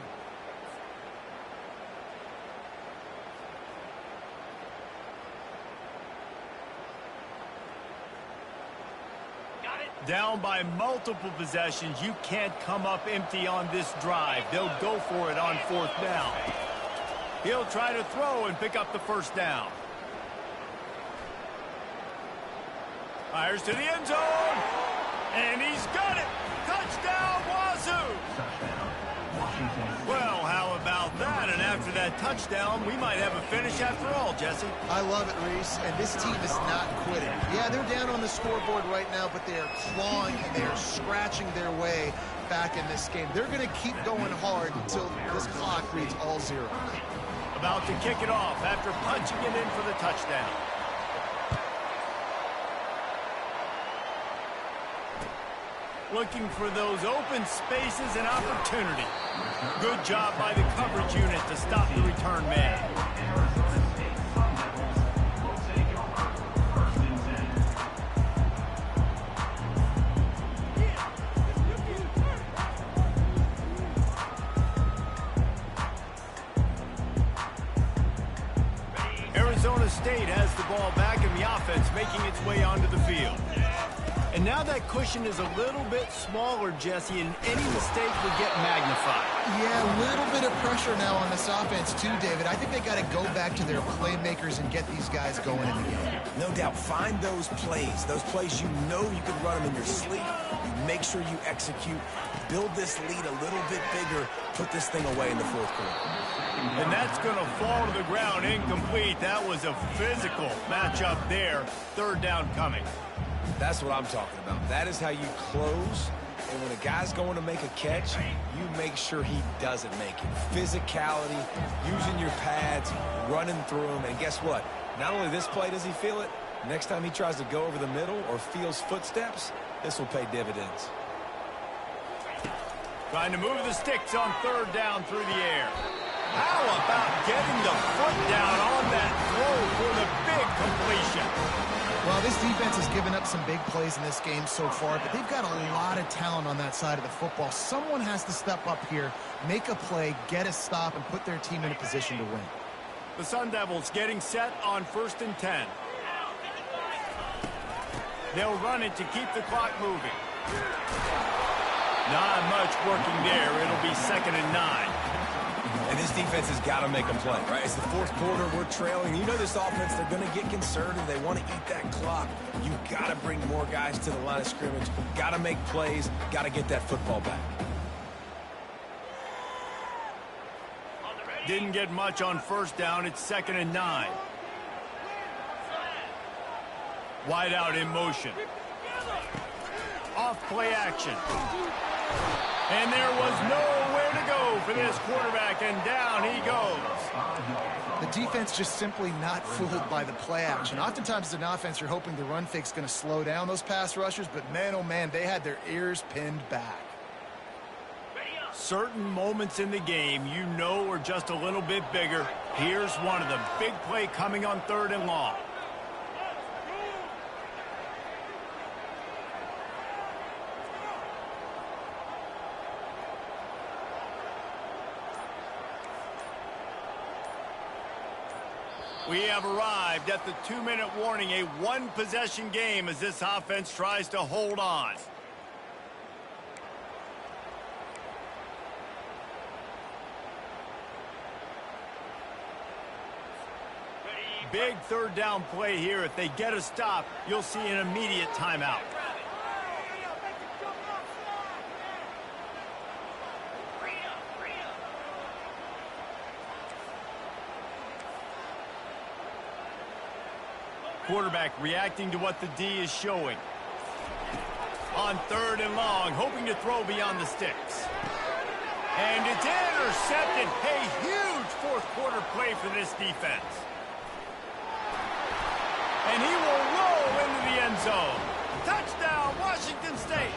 Speaker 1: Down by multiple possessions. You can't come up empty on this drive. They'll go for it on 4th down. He'll try to throw and pick up the 1st down. Fires to the end zone. And he's got it. Touchdown, Wazoo. Well, how about that? And after that touchdown, we might have a finish after all, Jesse.
Speaker 3: I love it, Reese, and this team is not quitting. Yeah, they're down on the scoreboard right now, but they are clawing and they are scratching their way back in this game. They're going to keep going hard until this clock reads all zeros.
Speaker 1: About to kick it off after punching it in for the touchdown. Looking for those open spaces and opportunity. Good job by the coverage unit to stop the return man. Arizona State has the ball back in the offense, making its way onto the field. And now that cushion is a little bit smaller, Jesse, and any mistake would get magnified.
Speaker 3: Yeah, a little bit of pressure now on this offense too, David. I think they got to go back to their playmakers and get these guys going in the game.
Speaker 2: No doubt. Find those plays you know you can run them in your sleep. You make sure you execute. Build this lead a little bit bigger. Put this thing away in the 4th quarter.
Speaker 1: And that's going to fall to the ground incomplete. That was a physical matchup there. 3rd down coming.
Speaker 2: That's what I'm talking about. That is how you close And when a guy's going to make a catch, you make sure he doesn't make it. Physicality, using your pads, running through them. And guess what? Not only this play does he feel it, next time he tries to go over the middle or feels footsteps, this will pay dividends.
Speaker 1: Trying to move the sticks on third down through the air. How about getting the foot down on that throw for the big completion?
Speaker 3: Well, this defense has given up some big plays in this game so far, but they've got a lot of talent on that side of the football. Someone has to step up here, make a play, get a stop, and put their team in a position to win.
Speaker 1: The Sun Devils getting set on 1st and 10. They'll run it to keep the clock moving. Not much working there. It'll be 2nd and 9.
Speaker 2: And this defense has got to make a play, right? It's the fourth quarter. We're trailing. You know this offense, they're going to get conservative. They want to eat that clock. You've got to bring more guys to the line of scrimmage. Got to make plays. Got to get that football back.
Speaker 1: Didn't get much on 1st down. It's 2nd and 9. Wide out in motion. Off play action. And there was nowhere to go for this quarterback, and down he goes.
Speaker 3: The defense just simply not fooled by the play action. Oftentimes as an offense, you're hoping the run fake's going to slow down those pass rushers, but man, oh man, they had their ears pinned back.
Speaker 1: Certain moments in the game you know are just a little bit bigger. Here's one of them. Big play coming on 3rd and long. We have arrived at the 2-minute warning, a one-possession game as this offense tries to hold on. Big 3rd down play here. If they get a stop, you'll see an immediate timeout. Quarterback reacting to what the D is showing. On 3rd and long, hoping to throw beyond the sticks. And it's intercepted. A huge fourth quarter play for this defense. And he will roll into the end zone. Touchdown, Washington State.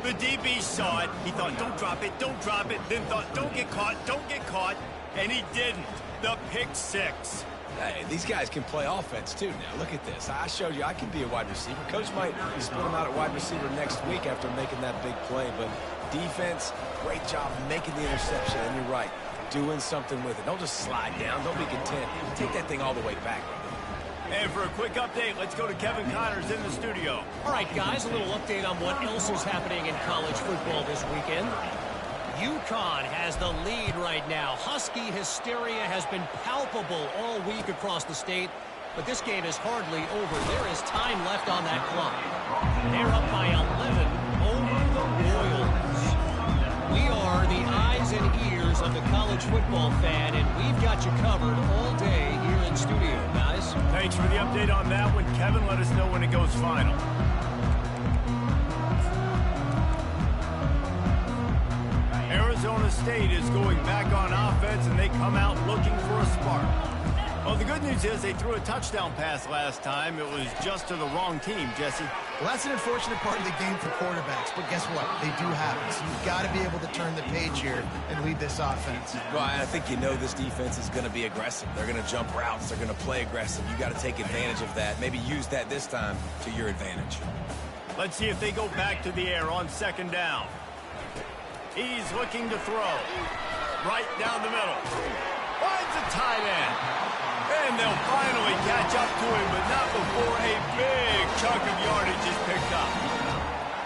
Speaker 1: The DB saw it. He thought, don't drop it, don't drop it. Then thought, don't get caught, don't get caught. And he didn't. The pick six.
Speaker 2: Hey, these guys can play offense, too, now. Look at this. I showed you I can be a wide receiver. Coach might split him out at wide receiver next week after making that big play. But defense, great job making the interception. And you're right, doing something with it. Don't just slide down. Don't be content. Take that thing all the way back.
Speaker 1: And for a quick update, let's go to Kevin Connors in the studio.
Speaker 5: All right, guys, a little update on what else is happening in college football this weekend. UConn has the lead right now. Husky hysteria has been palpable all week across the state, but this game is hardly over. There is time left on that clock. They're up by 11 over the Royals. We are the eyes and ears of the college football fan, and we've got you covered all day here in studio, guys.
Speaker 1: Thanks for the update on that one. Kevin, let us know when it goes final. Arizona State is going back on offense, and they come out looking for a spark. Well, the good news is they threw a touchdown pass last time. It was just to the wrong team, Jesse.
Speaker 3: Well, that's an unfortunate part of the game for quarterbacks, but guess what? They do happen. So you've got to be able to turn the page here and lead this offense.
Speaker 2: Well, I think you know this defense is going to be aggressive. They're going to jump routes. They're going to play aggressive. You got to take advantage of that. Maybe use that this time to your advantage.
Speaker 1: Let's see if they go back to the air on 2nd down. He's looking to throw. Right down the middle. Finds a tight end. And they'll finally catch up to him, but not before a big chunk of yardage is picked up.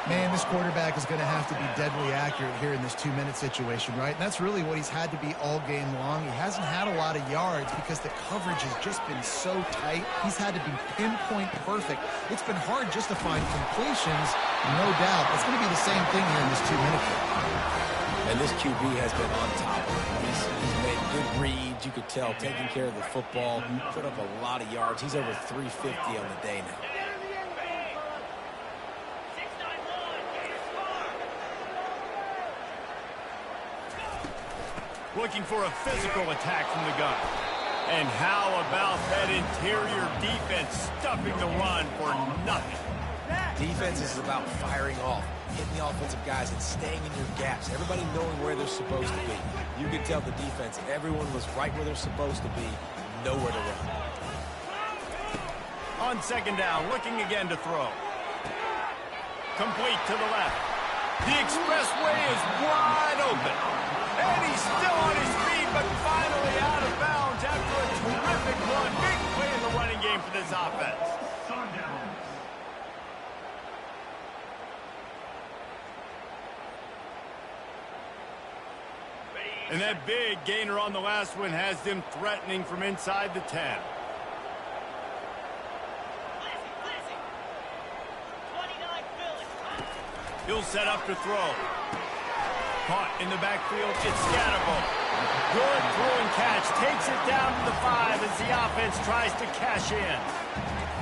Speaker 3: Man, this quarterback is going to have to be deadly accurate here in this 2-minute situation, right? And that's really what he's had to be all game long. He hasn't had a lot of yards because the coverage has just been so tight. He's had to be pinpoint perfect. It's been hard just to find completions, no doubt. It's going to be the same thing here in this 2-minute game.
Speaker 2: And this QB has been on top of it. He's made good reads, you could tell, taking care of the football, put up a lot of yards. He's over 350 on the day now.
Speaker 1: Looking for a physical attack from the gun. And how about that interior defense stuffing the run for nothing?
Speaker 2: Defense is about firing off, hitting the offensive guys and staying in your gaps. Everybody knowing where they're supposed to be. You can tell the defense, everyone was right where they're supposed to be, nowhere to run.
Speaker 1: On second down, looking again to throw. Complete to the left. The expressway is wide open. And he's still on his feet, but finally out of bounds after a terrific run. Big play in the running game for this offense. And that big gainer on the last one has them threatening from inside the 10. He'll set up to throw. Caught in the backfield, it's Scatterbo. Good throw and catch, takes it down to the 5 as the offense tries to cash in.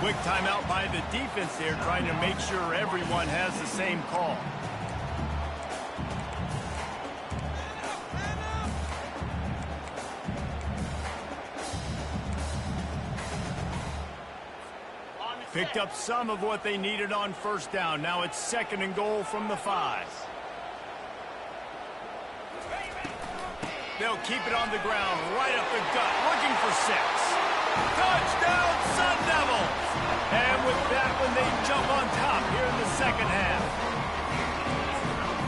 Speaker 1: Quick timeout by the defense there, trying to make sure everyone has the same call. Picked up some of what they needed on first down. Now it's second and goal from the 5. They'll keep it on the ground, right up the gut, looking for 6. Touchdown, Sun Devils! And with that one, they jump on top here in the second half.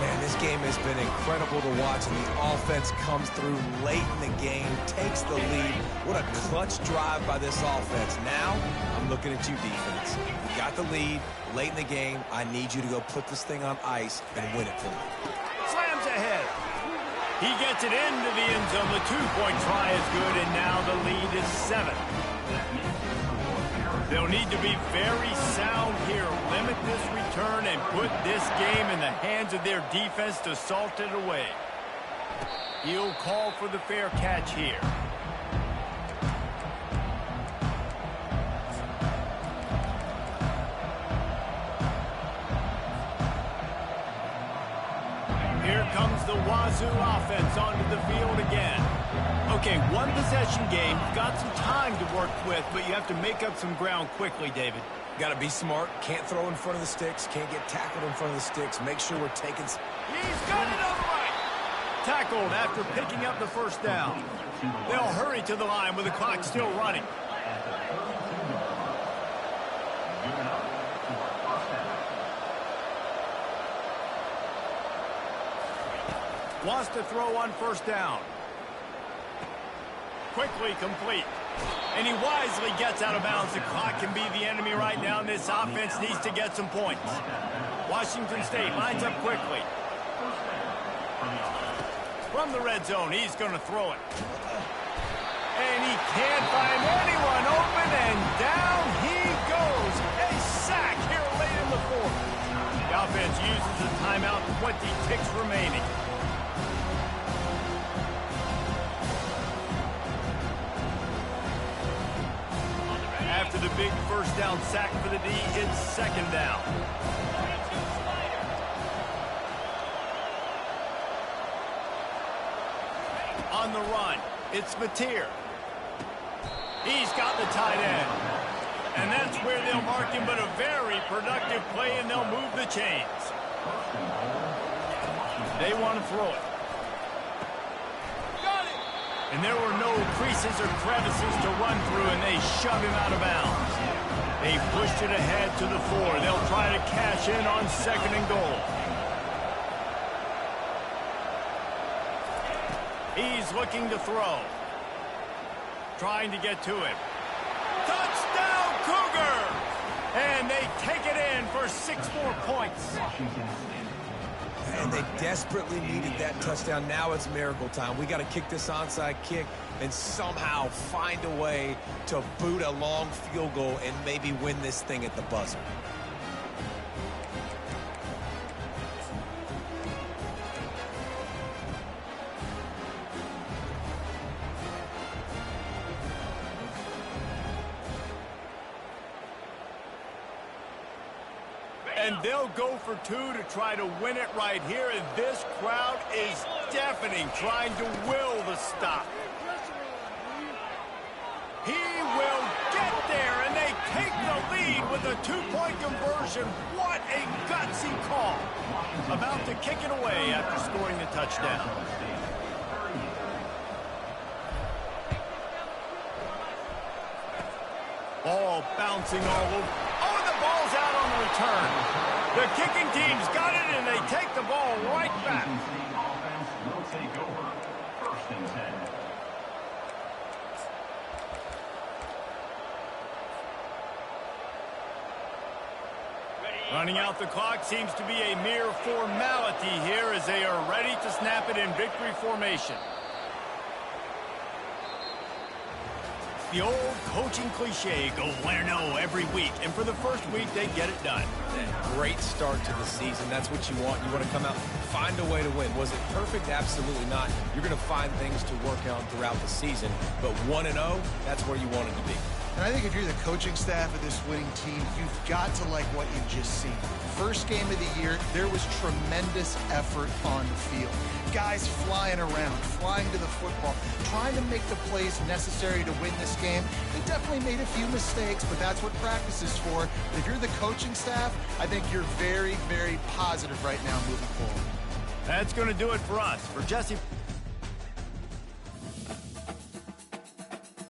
Speaker 2: Man, this game has been incredible to watch, and the offense comes through late in the game, takes the lead. What a clutch drive by this offense. Now, I'm looking at you, defense. You got the lead late in the game. I need you to go put this thing on ice and win it for me.
Speaker 1: Slams ahead. He gets it into the end zone. The 2-point try is good, and now the lead is 7. They'll need to be very sound here. Limit this return and put this game in the hands of their defense to salt it away. He'll call for the fair catch here. Here comes the Wazoo offense onto the field again. Okay, one possession game. Got some time to work with, but you have to make up some ground quickly, David.
Speaker 2: Got to be smart. Can't throw in front of the sticks. Can't get tackled in front of the sticks. Make sure we're taking...
Speaker 1: He's got it on the right. Tackled after picking up the first down. They'll hurry to the line with the clock still running. Wants to throw on first down. Quickly complete. And he wisely gets out of bounds. The clock can be the enemy right now, and this offense needs to get some points. Washington State lines up quickly. From the red zone, he's going to throw it. And he can't find anyone open, and down he goes. A sack here late in the 4th. The offense uses a timeout, 20 ticks remaining. After the big first down sack for the D, it's second down. On the run, it's Mateer. He's got the tight end. And that's where they'll mark him, but a very productive play, and they'll move the chains. They want to throw it. And there were no creases or crevices to run through, and they shove him out of bounds. They pushed it ahead to the 4. They'll try to cash in on second and goal. He's looking to throw. Trying to get to him. Touchdown, Cougar! And they take it in for 6 more points.
Speaker 2: And they desperately needed that touchdown. Now it's miracle time. We got to kick this onside kick and somehow find a way to boot a long field goal and maybe win this thing at the buzzer.
Speaker 1: And And they'll go for two to try to win it right here. And this crowd is deafening, trying to will the stop. He will get there, and they take the lead with a two-point conversion. What a gutsy call. About to kick it away after scoring the touchdown. Ball bouncing all over. Oh, the ball's out on the return. The kicking team's got it, and they take the ball right back.
Speaker 4: Will take over 1st and 10.
Speaker 1: Running out the clock seems to be a mere formality here as they are ready to snap it in victory formation. The old coaching cliche, go win or no every week, and for the first week, they get it done.
Speaker 2: Great start to the season. That's what you want. You want to come out, find a way to win. Was it perfect? Absolutely not. You're going to find things to work on throughout the season, but 1-0, that's where you want it to be.
Speaker 3: And I think if you're the coaching staff of this winning team, you've got to like what you've just seen. First game of the year, there was tremendous effort on the field. Guys flying around, flying to the football, trying to make the plays necessary to win this game. They definitely made a few mistakes, but that's what practice is for. If you're the coaching staff, I think you're very, very positive right now moving forward.
Speaker 1: That's going to do it for us. For Jesse...